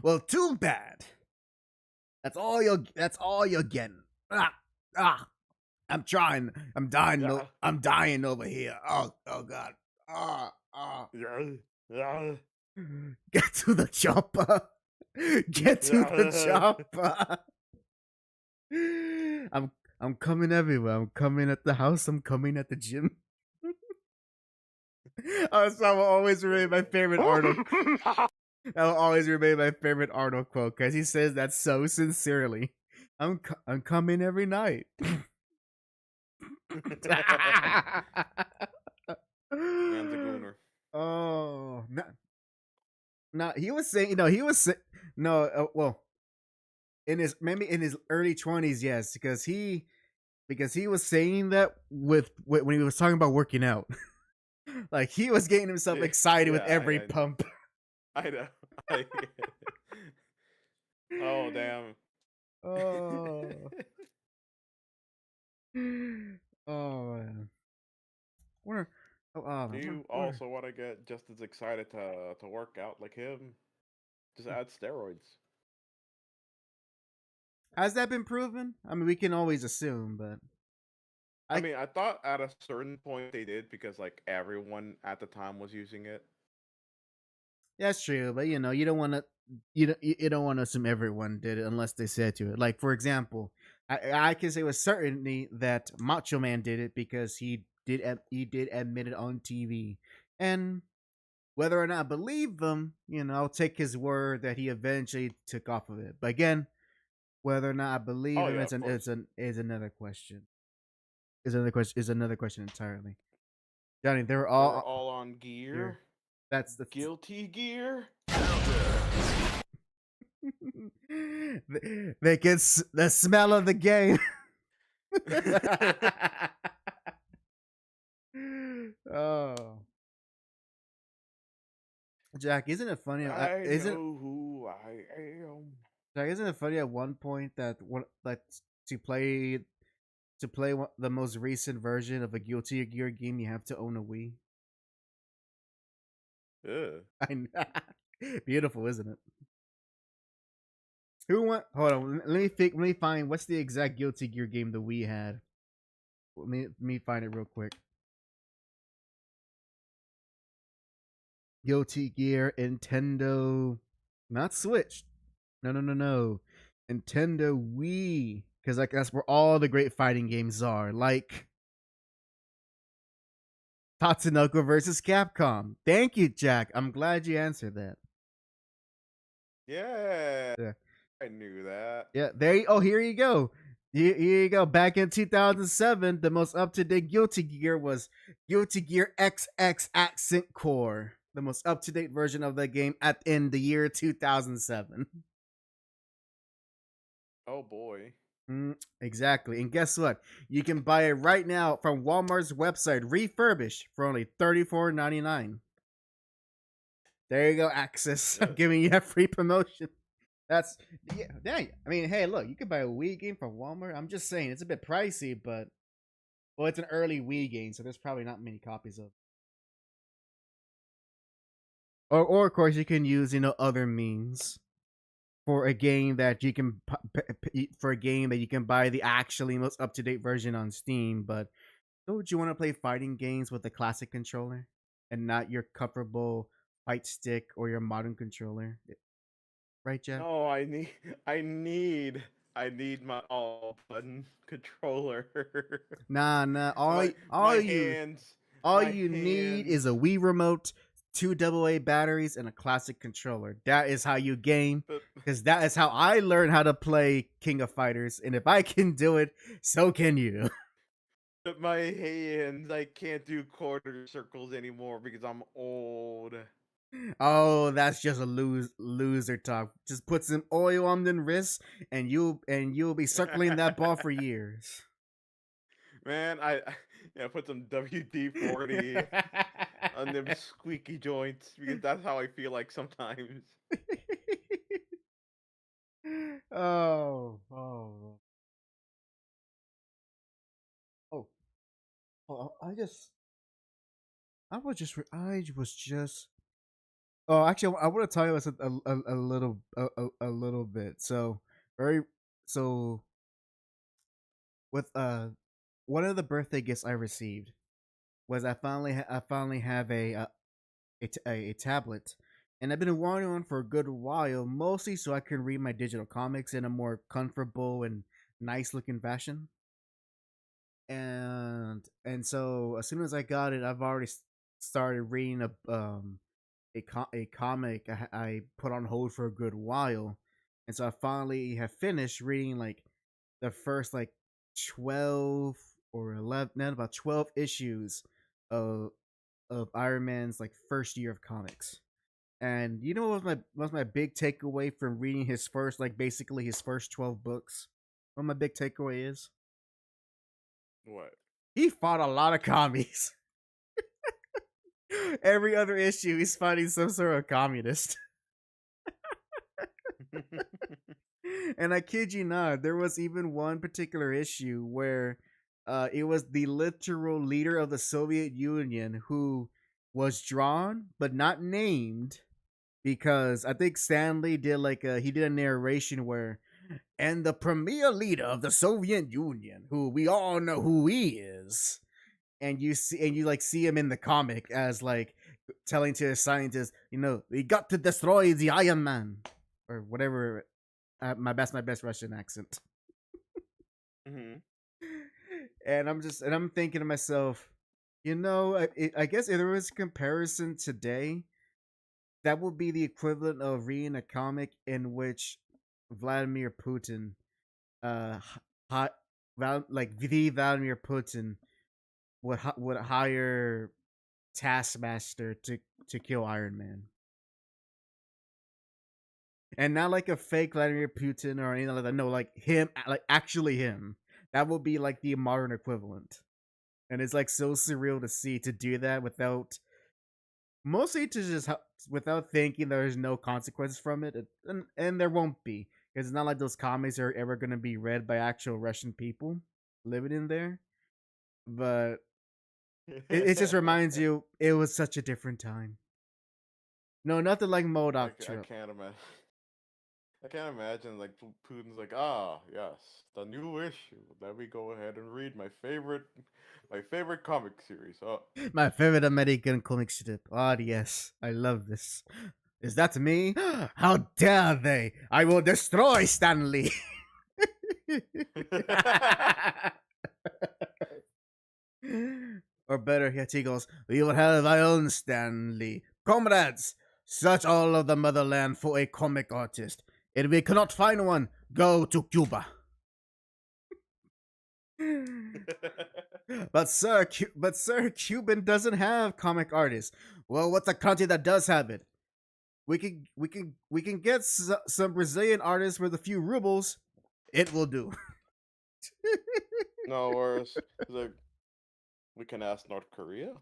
Well, too bad. That's all you're getting. I'm trying. I'm dying. Yeah. I'm dying over here. Oh God. Yeah. Get to the chopper. Get to the chopper. I'm coming everywhere. I'm coming at the house. I'm coming at the gym. So I will always remain my favorite Arnold. That will always remain my favorite Arnold quote because he says that so sincerely. I'm coming every night. Man's a gooner. Oh, no, he was saying, well, in his early 20s, yes, because he was saying that with when he was talking about working out, like he was getting himself excited with every pump. I know. Oh damn. Oh. Oh man. Do you also want to get just as excited to work out like him? Just add steroids. Has that been proven? I mean, we can always assume, but I mean, I thought at a certain point they did because like everyone at the time was using it. That's true, but you don't want to you don't want to assume everyone did it unless they said to it. Like for example, I can say with certainty that Macho Man did it because he did admit it on TV, and whether or not I believe them, I'll take his word that he eventually took off of it. But again, whether or not I believe him is another question. Is another question entirely. Johnny, they're all on gear. That's the guilty gear. They get the smell of the game. Oh, Jack, isn't it funny? I know who I am. Jack, isn't it funny at one point that to play the most recent version of a Guilty Gear game, you have to own a Wii. Yeah. I know. Beautiful, isn't it? Hold on. Let me find what's the exact Guilty Gear game that we had. Let me find it real quick. Guilty Gear, Nintendo, not Switch. No. Nintendo Wii, because like that's where all the great fighting games are. Like Tatsunoko versus Capcom. Thank you, Jack. I'm glad you answered that. Yeah, Yeah. I knew that. Yeah, here you go. Here you go. Back in 2007, the most up-to-date Guilty Gear was Guilty Gear XX Accent Core, the most up-to-date version of the game in the year 2007. Oh boy. Exactly. And guess what? You can buy it right now from Walmart's website, refurbished, for only $34.99. There you go, Axis. I'm giving you a free promotion. That's yeah. I mean, hey, look, you could buy a Wii game from Walmart. I'm just saying it's a bit pricey, but well, it's an early Wii game, so there's probably not many copies of. Or of course, you can use other means for a game that you can buy the actually most up to date version on Steam. But don't you want to play fighting games with the classic controller and not your comfortable fight stick or your modern controller? Right, Jeff? No, I need my all button controller. Nah. My hands. All My you need is hands. a Wii remote, 2 AA batteries, and a classic controller. That is how you game. But, Because that is how I learned how to play King of Fighters. And if I can do it, so can you. but my hands, I can't do quarter circles anymore because I'm old. Oh, that's just a loser talk. Just put some oil on them wrists, and you'll be circling that ball for years. Man, I put some WD-40 on them squeaky joints because that's how I feel like sometimes. oh. I was just. Oh, actually, I want to tell you this a little bit. So very so with one of the birthday gifts I received was I finally have a tablet, and I've been wanting one for a good while, mostly so I can read my digital comics in a more comfortable and nice looking fashion. And so as soon as I got it, I've already started reading a comic I put on hold for a good while, and so I finally have finished reading like the first like 12 or 11, not about 12 issues of Iron Man's like first year of comics. And you know what was my big takeaway from reading his first like basically his first 12 books? What my big takeaway is? What? He fought a lot of commies. Every other issue, he's fighting some sort of communist. And I kid you not, there was even one particular issue where it was the literal leader of the Soviet Union who was drawn but not named, because I think Stanley did he did a narration where, and the premier leader of the Soviet Union, who we all know who he is, and you see him in the comic as like telling to his scientists, we got to destroy the Iron Man or whatever. My best Russian accent. Mm-hmm. And I'm thinking to myself, I guess if there was a comparison today, that would be the equivalent of reading a comic in which Vladimir Putin, the Vladimir Putin would hire Taskmaster to kill Iron Man, and not like a fake Vladimir Putin or anything like that. No, like him, like actually him. That would be like the modern equivalent, and it's like so surreal to do that without mostly to just without thinking there's no consequences from it, and there won't be, because it's not like those comics are ever going to be read by actual Russian people living in there. But it just reminds you it was such a different time. No, nothing like I, MODOK I trip. can't imagine. I can't imagine like Putin's like, yes, the new issue. Let me go ahead and read my favorite comic series. Oh, My favorite American comic strip. Oh yes, I love this. Is that me? How dare they? I will destroy Stanley. or better yet, he goes, "We will have our own Stanley. Comrades, search all of the motherland for a comic artist. If we cannot find one, go to Cuba." But sir, Cuban doesn't have comic artists. Well, what's a country that does have it? We can get some Brazilian artists with a few rubles. It will do. No worries. Like, we can ask North Korea.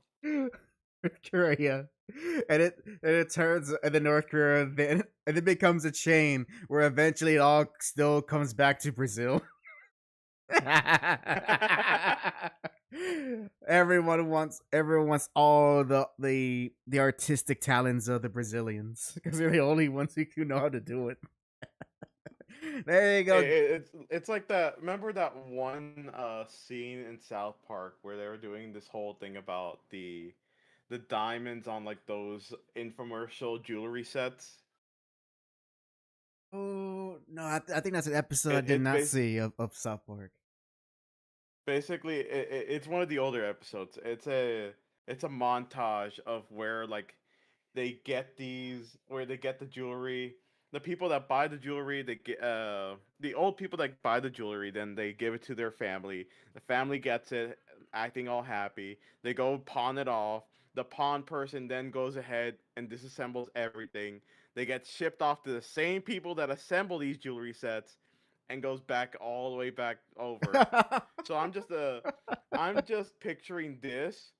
Korea, and it turns, and then North Korea, then and it becomes a chain where eventually it all still comes back to Brazil. Everyone wants all the artistic talents of the Brazilians because they're the only ones who know how to do it. There you go. It's like that. Remember that one scene in South Park where they were doing this whole thing about the diamonds on like those infomercial jewelry sets. Oh no, I think that's an episode I It, did it's not bas- see of South Park. Basically it's one of the older episodes. It's a montage of where like they get the jewelry. The people that buy the jewelry, they get the old people that buy the jewelry, then they give it to their family. The family gets it, acting all happy. They go pawn it off. The pawn person then goes ahead and disassembles everything. They get shipped off to the same people that assemble these jewelry sets, and goes back all the way back over. So I'm just picturing this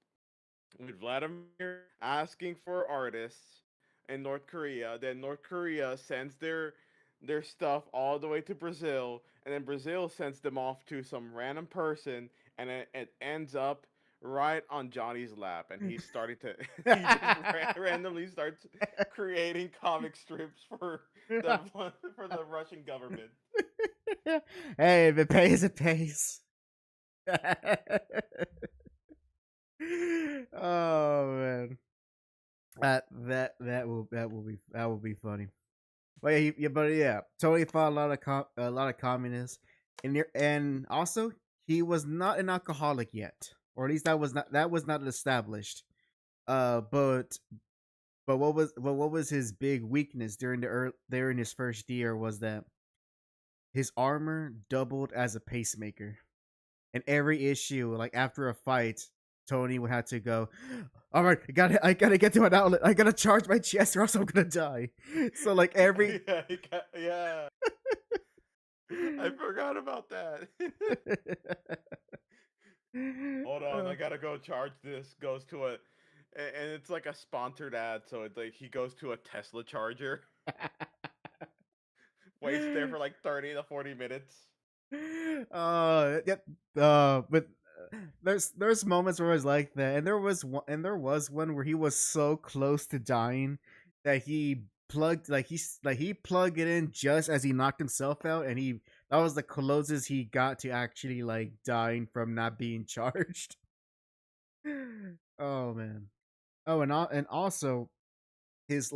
with Vladimir asking for artists in North Korea. Then North Korea sends their stuff all the way to Brazil, and then Brazil sends them off to some random person, and it ends up right on Johnny's lap, and he's starting to he just randomly starts creating comic strips for the Russian government. Hey, if it pays, it pays. Oh man, that will be funny. But yeah, Tony fought a lot of communists, and also he was not an alcoholic yet, or at least that was not established. But what was his big weakness during his first year was that his armor doubled as a pacemaker. In every issue, like after a fight, Tony would have to go, "All right, I gotta get to an outlet. I gotta charge my chest, or else I'm gonna die." So like every Yeah. I forgot about that. Hold on, I gotta go charge this. Goes to and it's like a sponsored ad, so it's like he goes to a Tesla charger, waits there for like 30 to 40 minutes. Yep. But there's moments where it's like that, and there was one where he was so close to dying that he plugged it in just as he knocked himself out, and that was the closest he got to actually like dying from not being charged. Oh man. Oh, and also his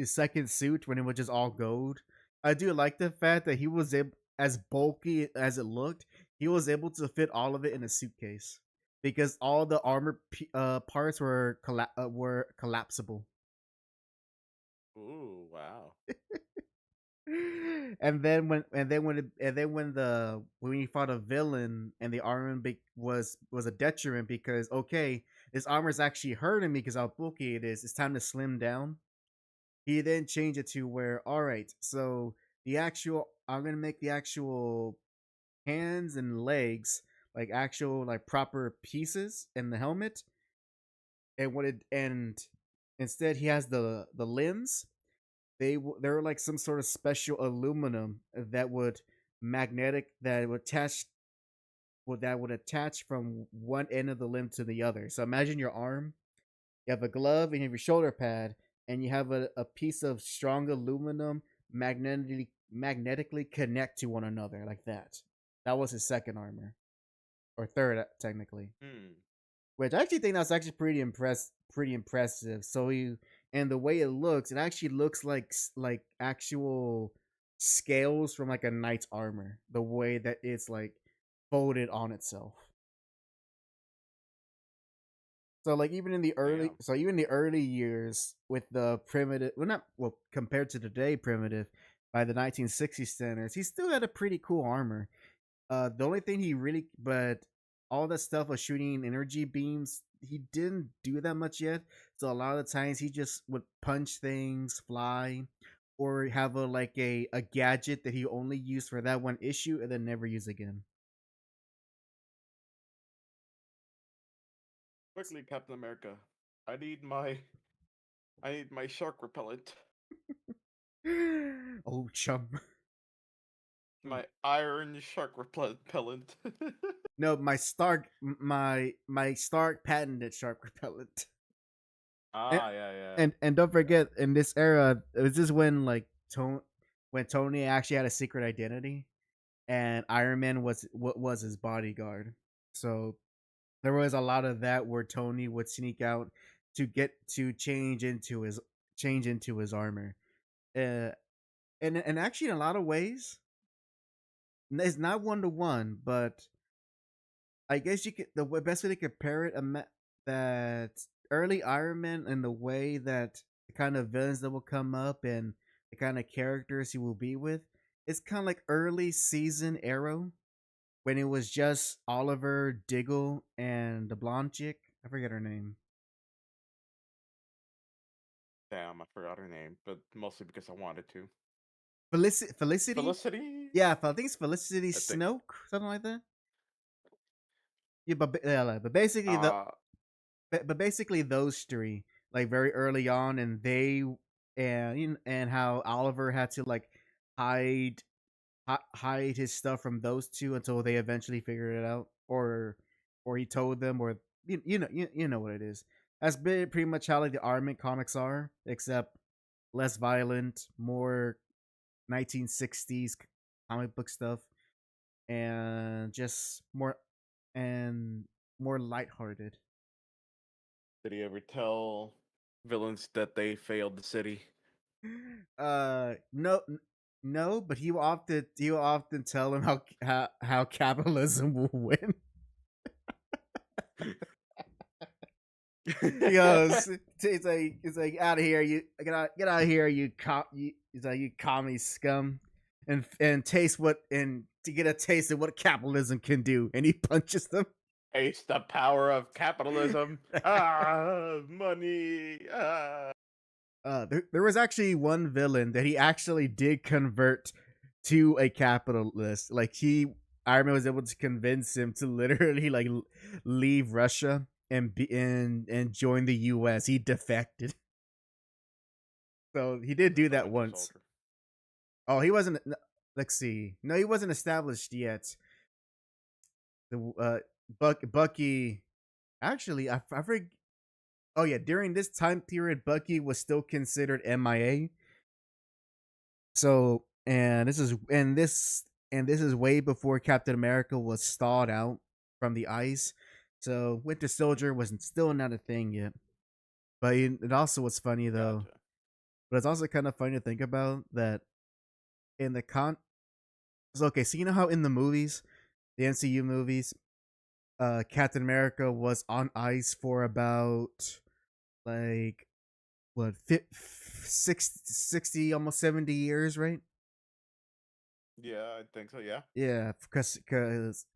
second suit when it was just all gold. I do like the fact that he was able, as bulky as it looked, he was able to fit all of it in a suitcase because all the armor parts were collapsible. Ooh, wow. When he fought a villain and the armor was a detriment because okay, this armor is actually hurting me because how bulky it is. It's time to slim down. He then changed it to where, all right, so I'm gonna make the actual hands and legs like actual like proper pieces in the helmet, and instead he has the limbs. They're like some sort of special aluminum that would attach from one end of the limb to the other. So imagine your arm, you have a glove and you have your shoulder pad, and you have a piece of strong aluminum magnetically connect to one another like that. That was his second armor, or third technically. Hmm. Which I actually think that's actually pretty impressive. So and the way it actually looks like actual scales from like a knight's armor. The way that it's like folded on itself. So like even in the early, Damn. so even the early years with the primitive, well not well compared to today primitive, by the 1960s standards, he still had a pretty cool armor. The only thing he really, but all that stuff was shooting energy beams. He didn't do that much yet. So a lot of the times he just would punch things, fly, or have a gadget that he only used for that one issue and then never use again. Quickly, Captain America. I need my shark repellent. Oh chum. My iron shark repellent. No, my Stark patented shark repellent. And, Yeah, yeah. and don't Yeah. forget, in this era, it was just when when Tony actually had a secret identity, and Iron Man was what was his bodyguard. So there was a lot of that where Tony would sneak out to get to change into his armor. Uh, and actually, in a lot of ways, it's not 1-to-1, but I guess you could the best way to compare it that early Iron Man and the way that the kind of villains that will come up and the kind of characters he will be with, it's kind of like early season Arrow when it was just Oliver, Diggle, and the blonde chick. I forget her name. Damn, I forgot her name, but mostly because I wanted to. Felicity? Felicity. Yeah, I think it's Felicity I think. Snoke, something like that. Yeah, but basically Uh, but basically those three like very early on, and they and how Oliver had to like hide hide his stuff from those two until they eventually figured it out, or he told them, or you know what it is. That's been pretty much how like the Iron Man comics are, except less violent, more 1960s comic book stuff, and just and more lighthearted. did he ever tell villains that they failed the city? No, no, but he will often tell him how capitalism will win. He goes, it's like out of here, you get out of here, he's like you commie scum, and taste what and to get a taste of what capitalism can do, and he punches them. Ace the power of capitalism. Money. There was actually one villain that he actually did convert to a capitalist. Like Iron Man was able to convince him to literally like leave Russia and join the U.S. He defected, so he did do The that Winter once. Soldier. Oh, he wasn't. Let's see. No, he wasn't established yet. The Bucky. Actually, I forget. Oh yeah, during this time period, Bucky was still considered MIA. So, and this is way before Captain America was stalled out from the ice. So Winter Soldier wasn't still not a thing yet. But it also was funny though. Gotcha. But it's also kind of funny to think about that in the con. So, okay, so you know how in the movies, the MCU movies, Captain America was on ice for about like what 60 almost 70 years, right? Yeah, I think so. Yeah. Yeah, because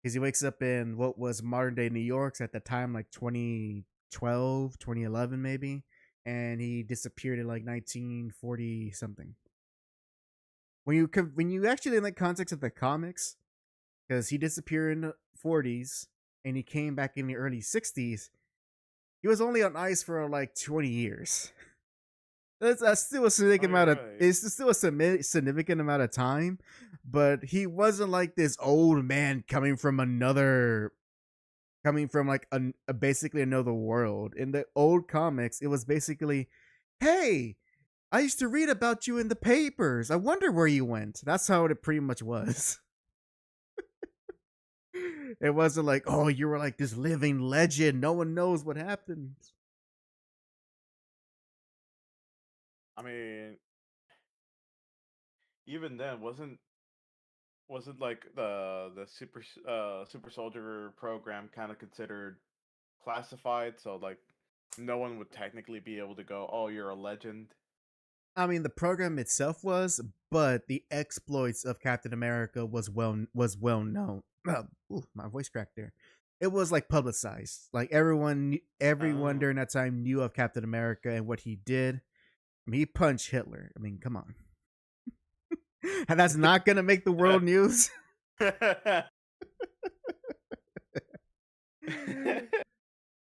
he wakes up in what was modern day New York at the time, like 2012, 2011, maybe, and he disappeared in like 1940 something. When you actually in the context of the comics, because he disappeared in the 40s and he came back in the early 60s, he was only on ice for like 20 years. That's still a Oh, significant you're amount of right. it's still a significant amount of time, but he wasn't like this old man coming from like basically another world. In the old comics, it was basically, "Hey, I used to read about you in the papers. I wonder where you went." That's how it pretty much was. It wasn't like, "Oh, you were like this living legend. No one knows what happened." I mean, even then, wasn't like the super soldier program kind of considered classified, so like no one would technically be able to go, "Oh, you're a legend." I mean, the program itself was, but the exploits of Captain America was well known. Ooh, my voice cracked there. It was like publicized. Like everyone Oh. during that time knew of Captain America and what he did. I mean, he punched Hitler. I mean, come on. And that's not gonna make the world news.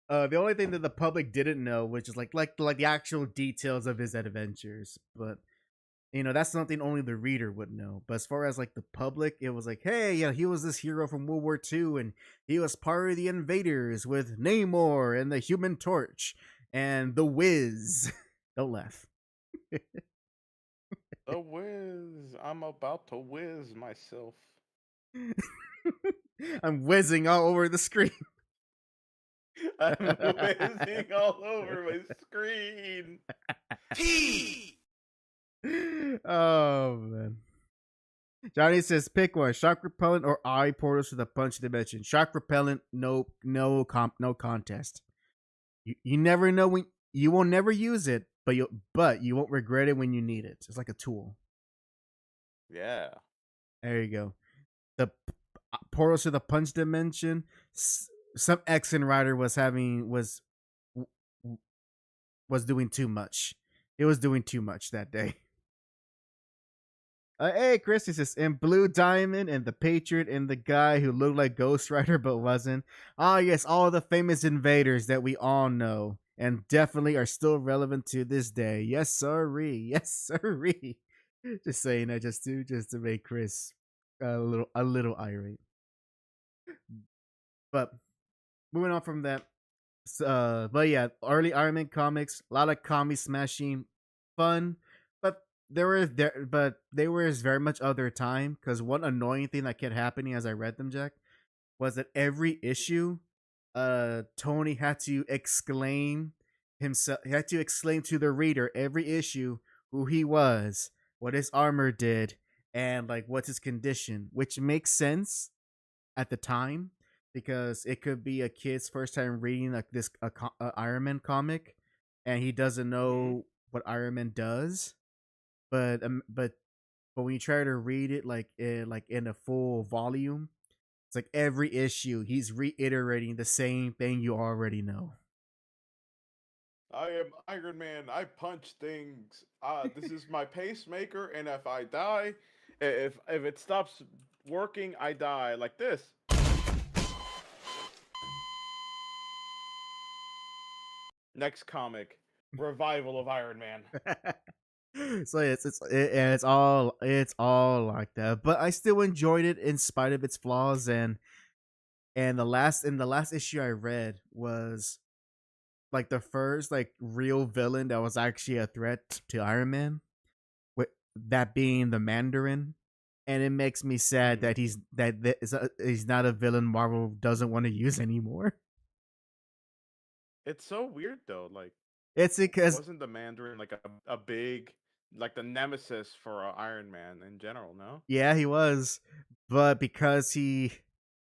The only thing that the public didn't know, which is like the actual details of his adventures, but that's something only the reader would know. But as far as like the public, it was like, hey, yeah, he was this hero from World War II, and he was part of the invaders with Namor and the Human Torch and the Wiz. Don't laugh. The whiz. I'm about to whiz myself. I'm whizzing all over the screen. I'm whizzing all over my screen. T. Oh man. Johnny says pick one: shock repellent or eye portals to the punch dimension. Shock repellent, no contest. You never know when you will never use it, but you won't regret it when you need it. It's like a tool. Yeah. There you go. The portals to the punch dimension. Some X-Men writer was doing too much. It was doing too much that day. Hey, Chris, he says, and Blue Diamond and the Patriot and the guy who looked like Ghost Rider but wasn't. Ah, yes, all the famous invaders that we all know and definitely are still relevant to this day. Yes, sirree. Yes, sirree. Just saying that just to make Chris a little irate. But moving on from that, but yeah, early Iron Man comics, a lot of comic smashing, fun, but they were very much of their time. Because one annoying thing that kept happening as I read them, Jack, was that every issue, Tony had to exclaim himself. He had to exclaim to the reader every issue who he was, what his armor did, and like what's his condition, which makes sense at the time because it could be a kid's first time reading like this a Iron Man comic, and he doesn't know what Iron Man does. But when you try to read it like in a full volume, it's like every issue he's reiterating the same thing you already know. I am Iron Man. I punch things. This is my pacemaker, and if I die, if it stops working, I die like this. Next comic, revival of Iron Man. So it's all like that, but I still enjoyed it in spite of its flaws. And the last issue I read was like the first like real villain that was actually a threat to Iron Man, with that being the Mandarin. And it makes me sad that he's not a villain Marvel doesn't want to use anymore. It's so weird though. Like, It's because wasn't the Mandarin like a big, like the nemesis for Iron Man in general? No. yeah, he was, but because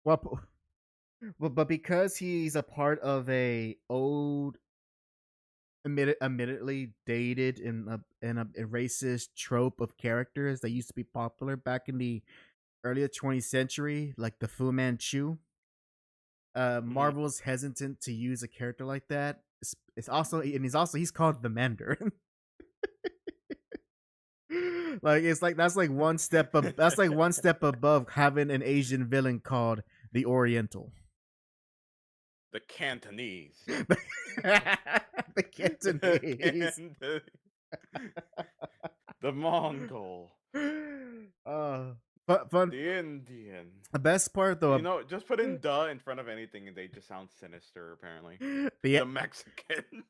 well, but because he's a part of a old, admittedly dated and a racist trope of characters that used to be popular back in the earlier 20th century, like the Fu Manchu. Marvel's hesitant to use a character like that. He's called the Mandarin. Like that's like one step above having an Asian villain called the Oriental. The Cantonese. The Cantonese. The Mongol. But fun. The Indian. The best part though, just put in "the" in front of anything and they just sound sinister. Apparently, the Mexican.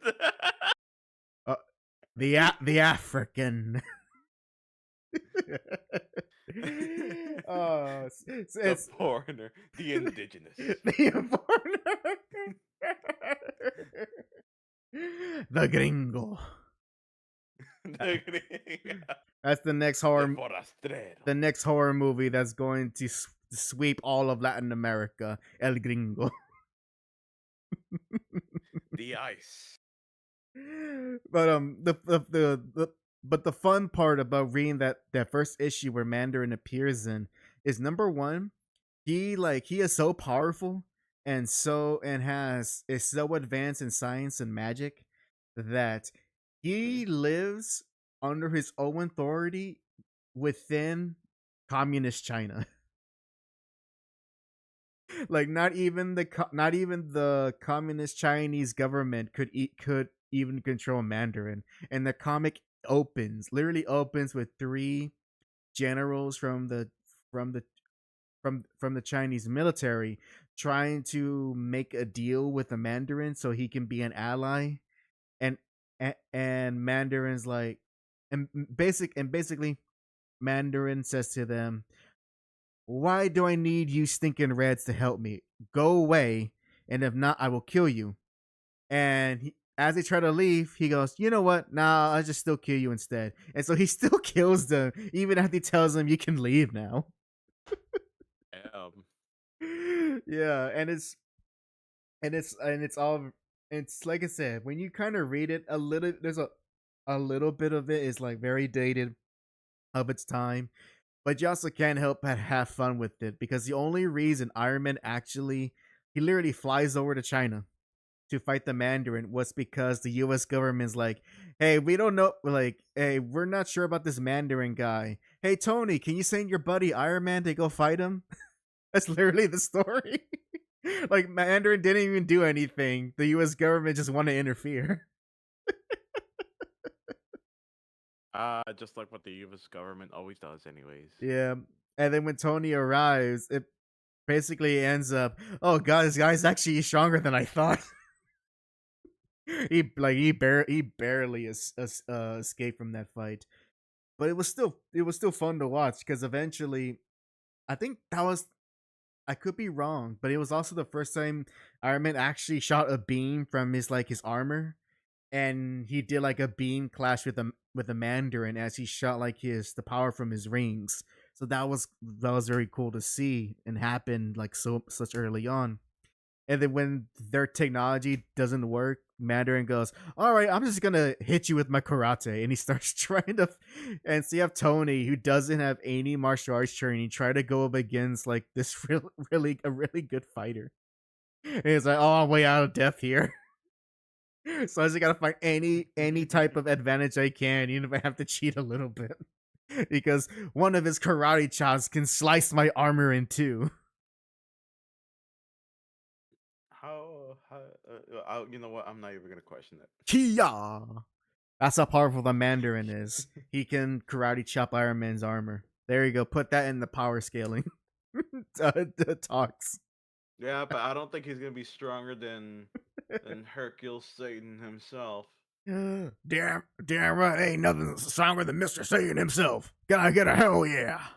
the African. It's the foreigner, the indigenous, the foreigner, the gringo. That's the next horror. The next horror movie that's going to sweep all of Latin America. El Gringo. The ice. But the fun part about reading that first issue where Mandarin appears in is number one, he is so powerful and is so advanced in science and magic that he lives under his own authority within communist China. Like not even the communist Chinese government could even control Mandarin. And the comic literally opens with three generals from the from the Chinese military trying to make a deal with the Mandarin so he can be an ally. And and Mandarin's like basically Mandarin says to them, "Why do I need you stinking Reds to help me? Go away, and if not, I will kill you." And as they try to leave, he goes, "You know what? Nah, I'll just still kill you instead." And so he still kills them, even after he tells them, "You can leave now." Yeah, and it's like I said, when you kind of read it a little, there's a little bit of it is like very dated of its time, but you also can't help but have fun with it because the only reason Iron Man he literally flies over to China to fight the Mandarin was because the U.S. government's like, "Hey, we don't know, like, hey, we're not sure about this Mandarin guy. Hey, Tony, can you send your buddy Iron Man to go fight him?" That's literally the story. Like Mandarin didn't even do anything. The U.S. government just want to interfere. Just like what the U.S. government always does, anyways. Yeah, and then when Tony arrives, it basically ends up, "Oh god, this guy's actually stronger than I thought." he barely escaped from that fight, but it was still fun to watch because eventually, I think that was, I could be wrong, but it was also the first time Iron Man actually shot a beam from his armor, and he did like a beam clash with the Mandarin as he shot like the power from his rings. So that was very cool to see and happen like such early on. And then when their technology doesn't work, Mandarin goes, "All right, I'm just gonna hit you with my karate," and he starts trying to. And so you have Tony, who doesn't have any martial arts training, try to go up against like this really good fighter. And he's like, "Oh, I'm way out of depth here." So I just gotta find any type of advantage I can, even if I have to cheat a little bit, because one of his karate chops can slice my armor in two. You know what? I'm not even gonna question that. Kia! That's how powerful the Mandarin is. He can karate chop Iron Man's armor. There you go. Put that in the power scaling talks. Yeah, but I don't think he's gonna be stronger than Hercule Satan himself. Damn right, ain't nothing stronger than Mr. Satan himself. Can I get a hell yeah?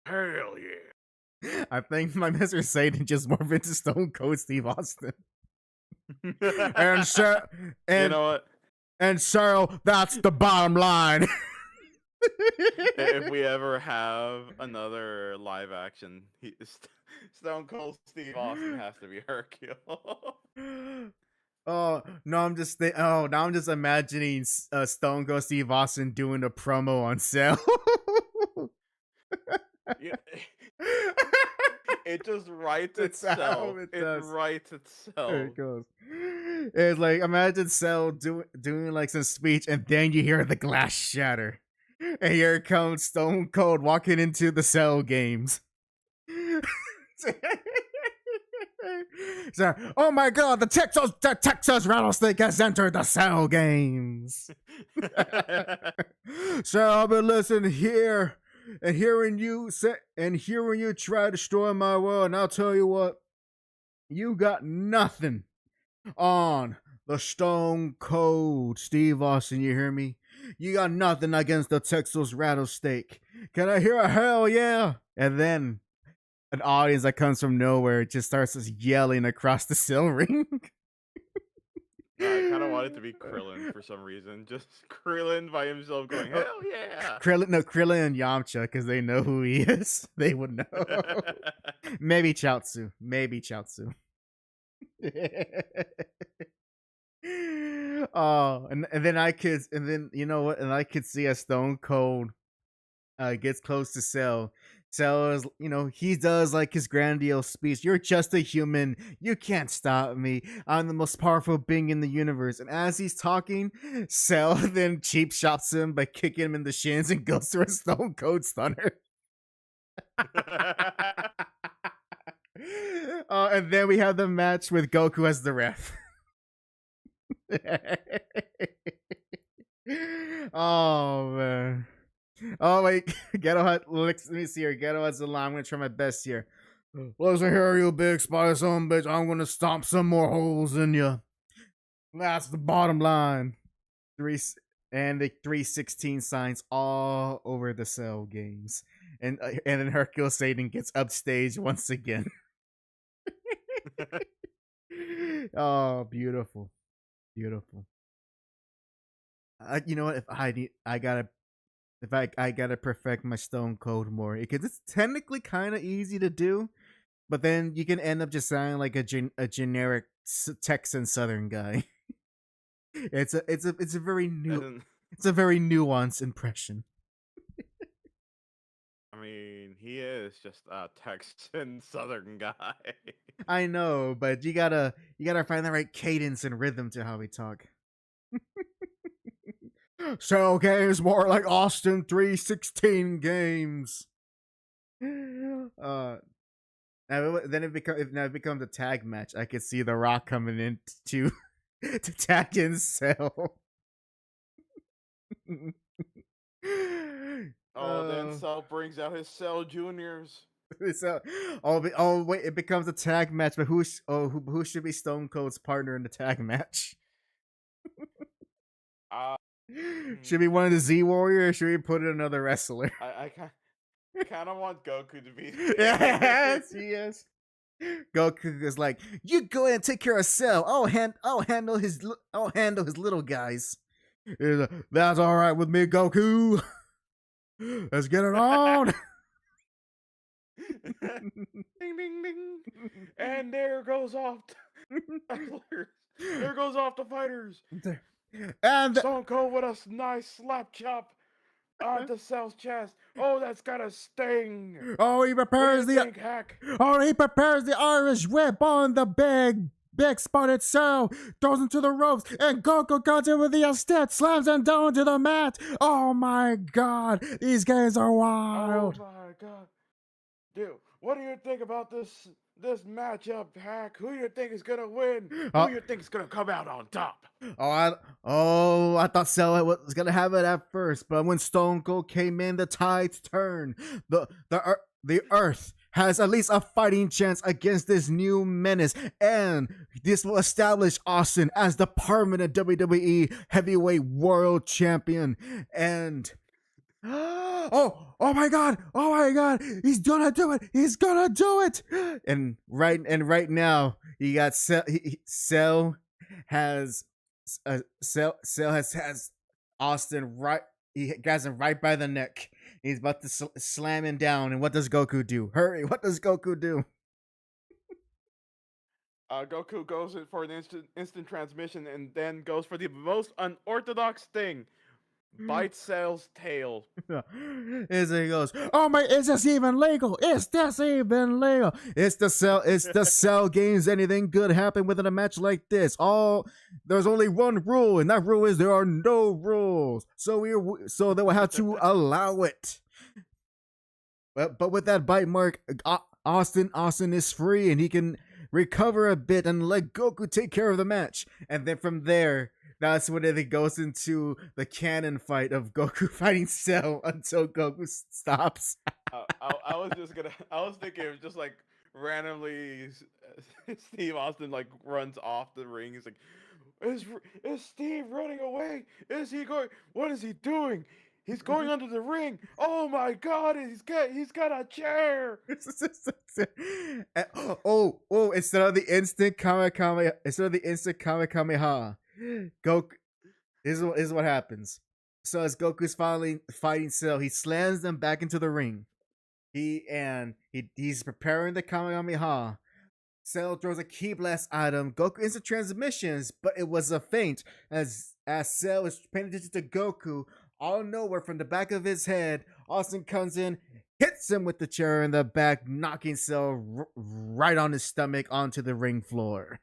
Hell yeah! I think my Mr. Satan just morphed into Stone Cold Steve Austin. And you know what? And so that's the bottom line. If we ever have another live action, Stone Cold Steve Austin has to be Hercule. Oh no! Now I'm just imagining Stone Cold Steve Austin doing a promo on sale. It just writes itself. It writes itself. There it goes. It's like, imagine Cell doing like some speech, and then you hear the glass shatter, and here comes Stone Cold walking into the Cell games. So, "Oh my god, the Texas rattlesnake has entered the Cell games." So I've been listening here and hearing you try to destroy my world, and I'll tell you what, you got nothing on the Stone Cold Steve Austin. You hear me? You got nothing against the Texas rattlesnake. Can I hear a hell yeah? And then an audience that comes from nowhere just starts yelling across the Cell ring. I kind of want it to be Krillin for some reason. Just Krillin by himself going, "Hell yeah!" Krillin and Yamcha, because they know who he is. They would know. Maybe Chaozu. Oh, and then you know what? And I could see a Stone Cold gets close to Cell. Cell is, he does like his grandiose speech. You're just a human. You can't stop me. I'm the most powerful being in the universe. And as he's talking, Cell then cheap shots him by kicking him in the shins and goes through a Stone Cold Stunner. And then we have the match with Goku as the ref. Oh man. Oh wait, Ghetto Hut. Let me see here. Ghetto Hut's the line. I'm gonna try my best here. Listen here, you big spider son bitch. I'm gonna stomp some more holes in you. That's the bottom line. The 316 signs all over the Cell games, and then Hercule Satan gets upstaged once again. Oh, beautiful, beautiful. You know what? I gotta perfect my Stone Cold more, because it's technically kind of easy to do, but then you can end up just sounding like a generic Texan Southern guy. It's a very nuanced impression. I mean, he is just a Texan Southern guy. I know, but you gotta find the right cadence and rhythm to how we talk. So games more like Austin 316 games. Now it becomes a tag match. I could see The Rock coming in to tag in Cell. Then Cell brings out his Cell Juniors. Wait, it becomes a tag match, but who should be Stone Cold's partner in the tag match? Should be one of the Z Warrior, or should we put in another wrestler? I kind of want Goku to be. Yes. Goku is like, you go ahead and take care of Cell. I'll handle his little guys. That's all right with me, Goku. Let's get it on. Ding ding ding, and there goes off. There goes off the fighters. And Stone Cold with a nice slap chop onto Cell's chest. Oh, that's got a sting. Oh, he prepares HAC? He prepares the Irish whip on the big spotted Cell, throws him to the ropes, and Goku comes in with the step, slams him down to the mat. Oh my god, these guys are wild. Oh my god. Dude, what do you think about this matchup, HAC? Who do you think is gonna win? Who do you think is gonna come out on top? I thought Cell was gonna have it at first, but when Stone Cold came in, the tides turned. The Earth has at least a fighting chance against this new menace, and this will establish Austin as the permanent WWE Heavyweight World Champion. And oh my god, he's gonna do it. And right now he got Cell has Austin right. He has him right by the neck. He's about to slam him down. And what does Goku do? Hurry! What does Goku do? Goku goes in for an instant transmission, and then goes for the most unorthodox thing. Bites Cell's tail. As he goes, oh my, is this even legal? It's the Cell games. Anything good happen within a match like this? There's only one rule, and that rule is there are no rules. So they will have to allow it. But with that bite mark, Austin is free, and he can recover a bit and let Goku take care of the match. And then from there, that's when it goes into the canon fight of Goku fighting Cell until Goku stops. I was thinking of just like randomly Steve Austin like runs off the ring. He's like, is Steve running away? Is he going? What is he doing? He's going under the ring. Oh my god, he's got a chair. Instead of the instant Kamehameha, Goku, this is what happens. So as Goku's finally fighting Cell, he slams them back into the ring. He's preparing the Kamehameha, Cell throws a key blast item. Goku instant transmissions, but it was a feint as Cell is paying attention to Goku. All nowhere from the back of his head, Austin comes in, hits him with the chair in the back, knocking Cell right on his stomach onto the ring floor.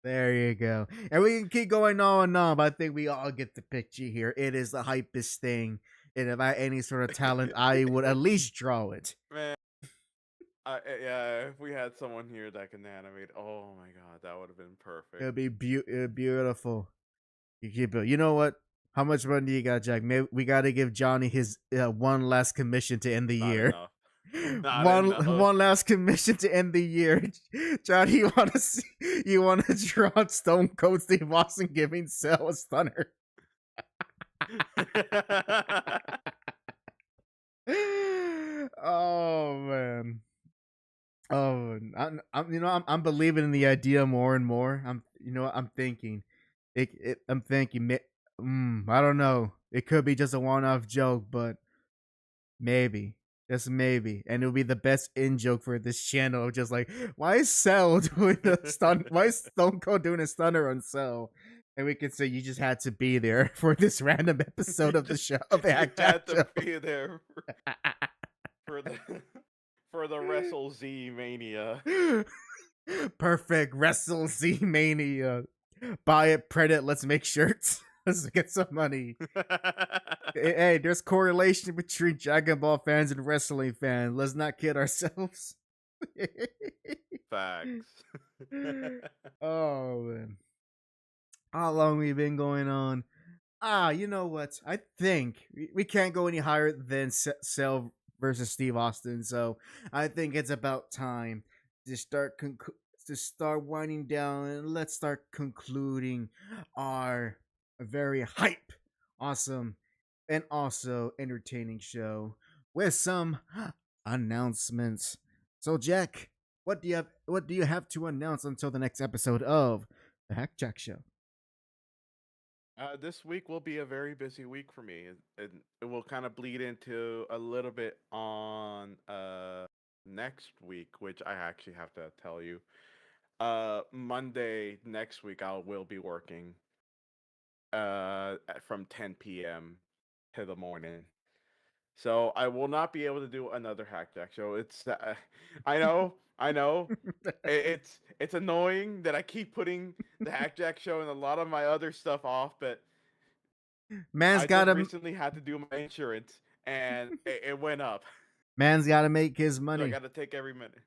There you go. And we can keep going on and on, but I think we all get the picture here. It is the hypest thing. And if I had any sort of talent, I would at least draw it. Man, yeah, if we had someone here that can animate, oh my god, that would have been perfect. It'd be beautiful. You know what? How much money do you got, Jack? Maybe we got to give Johnny his one last commission to end the Not year. enough. Not enough. One last commission to end the year. Johnny, you want to draw Stone Cold Steve Austin giving Cell a stunner? Oh man. Oh, I'm believing in the idea more and more. I'm thinking, I'm thinking, I don't know. It could be just a one-off joke, but maybe, just maybe, and it'll be the best in joke for this channel. Just like, why is Cell doing a stun? Why is Stone Cold doing a stunner on Cell? And we could say you just had to be there for this random episode of the show. Of the HAC had Show. to be there for the Wrestle Z Mania. Perfect Wrestle Z Mania. Buy it, print it. Let's make shirts. Let's get some money. Hey, there's correlation between Dragon Ball fans and wrestling fans. Let's not kid ourselves. Facts. Oh man, how long we been going on? You know what? I think we can't go any higher than Cell versus Steve Austin. So I think it's about time to start winding down, and let's start concluding our very hype, awesome, and also entertaining show with some announcements. So Jack, what do you have to announce until the next episode of the JAC Show? This week will be a very busy week for me. It will kind of bleed into a little bit on next week, which I actually have to tell you. Monday next week I will be working from 10 p.m. to the morning. So I will not be able to do another JAC Show. It's I know. It's annoying that I keep putting the JAC Show and a lot of my other stuff off, but Man's recently had to do my insurance and it went up. Man's got to make his money. So I got to take every minute.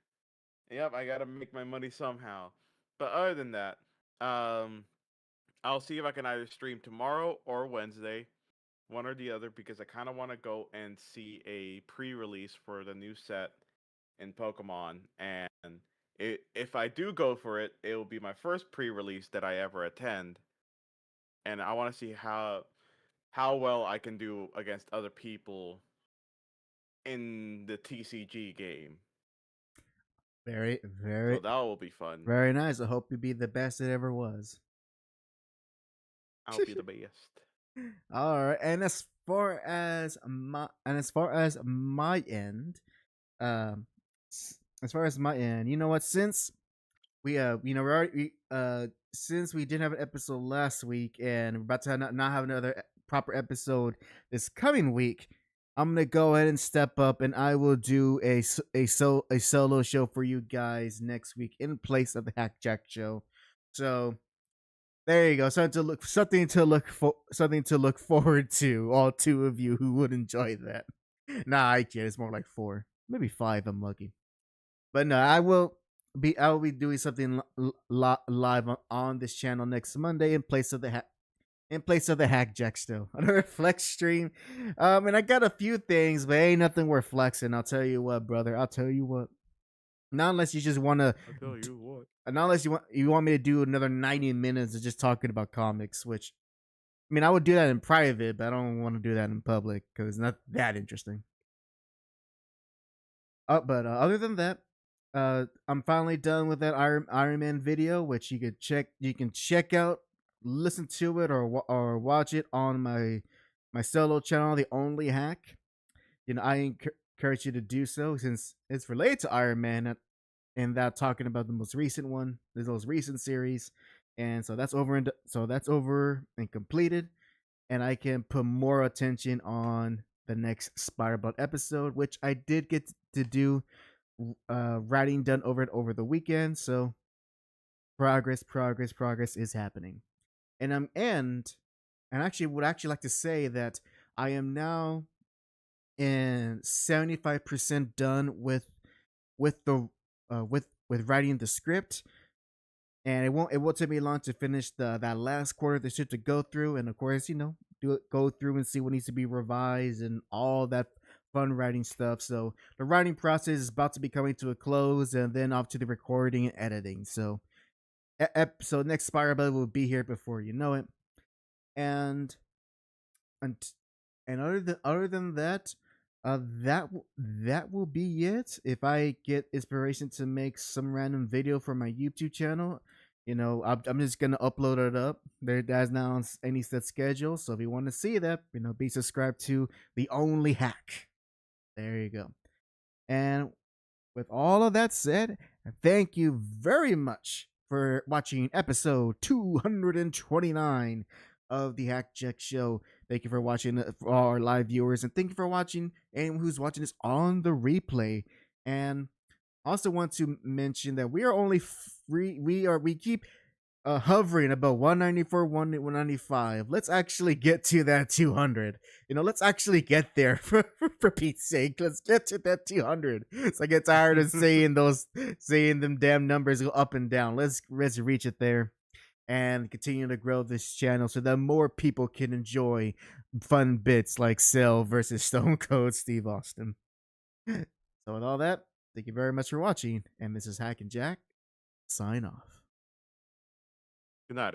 Yep, I got to make my money somehow. But other than that, I'll see if I can either stream tomorrow or Wednesday, one or the other, because I kind of want to go and see a pre-release for the new set in Pokemon. And if I do go for it, it will be my first pre-release that I ever attend. And I want to see how well I can do against other people in the TCG game. Very So that will be fun. Very nice. I hope you be the best it ever was. I'll be the best. All right, and as far as my end, you know what? Since we since we didn't have an episode last week, and we're about to not have another proper episode this coming week, I'm gonna go ahead and step up, and I will do a solo show for you guys next week in place of the JAC Show. So there you go. Something to look forward to. All two of you who would enjoy that. Nah, I kid. It's more like 4, maybe 5. I'm lucky. But no, I will be doing something live on this channel next Monday in place of the JAC Show. Another flex stream. And I got a few things, but ain't nothing worth flexing. I'll tell you what, brother. I'll tell you what. Not unless you just want to. I'll tell you what. Not unless you want me to do another 90 minutes of just talking about comics, which, I mean, I would do that in private, but I don't want to do that in public because it's not that interesting. But other than that, I'm finally done with that Iron Man video, which you can check out, listen to it, or watch it on my solo channel, The Only Hack. I encourage you to do so since it's related to Iron Man. and that talking about the most recent one, the most recent series, and so that's over and completed, and I can put more attention on the next Spirebot episode, which I did get to do writing done over the weekend. So progress is happening, and actually would actually like to say that I am now in 75% done with writing the script, and it won't take me long to finish that last quarter of the shit to go through, and of course, go through and see what needs to be revised and all that fun writing stuff. So the writing process is about to be coming to a close, and then off to the recording and editing. So next Spirable will be here before you know it, and and and other than that, that will be it. If I get inspiration to make some random video for my YouTube channel, I'm just gonna upload it up. There's now any set schedule, so if you want to see that, be subscribed to the only hack. There you go. And with all of that said, thank you very much for watching episode 229 of the JAC Show. Thank you for watching, for all our live viewers, and thank you for watching anyone who's watching this on the replay. And also want to mention that we are only free. We keep hovering about 194, 195. Let's actually get to that 200. Let's actually get there for Pete's sake. Let's get to that 200. So I get tired of saying them damn numbers go up and down. Let's reach it there and continue to grow this channel so that more people can enjoy fun bits like Cell versus Stone Cold Steve Austin. So with all that, thank you very much for watching, and this is HAC and JAC. Sign off. Good night,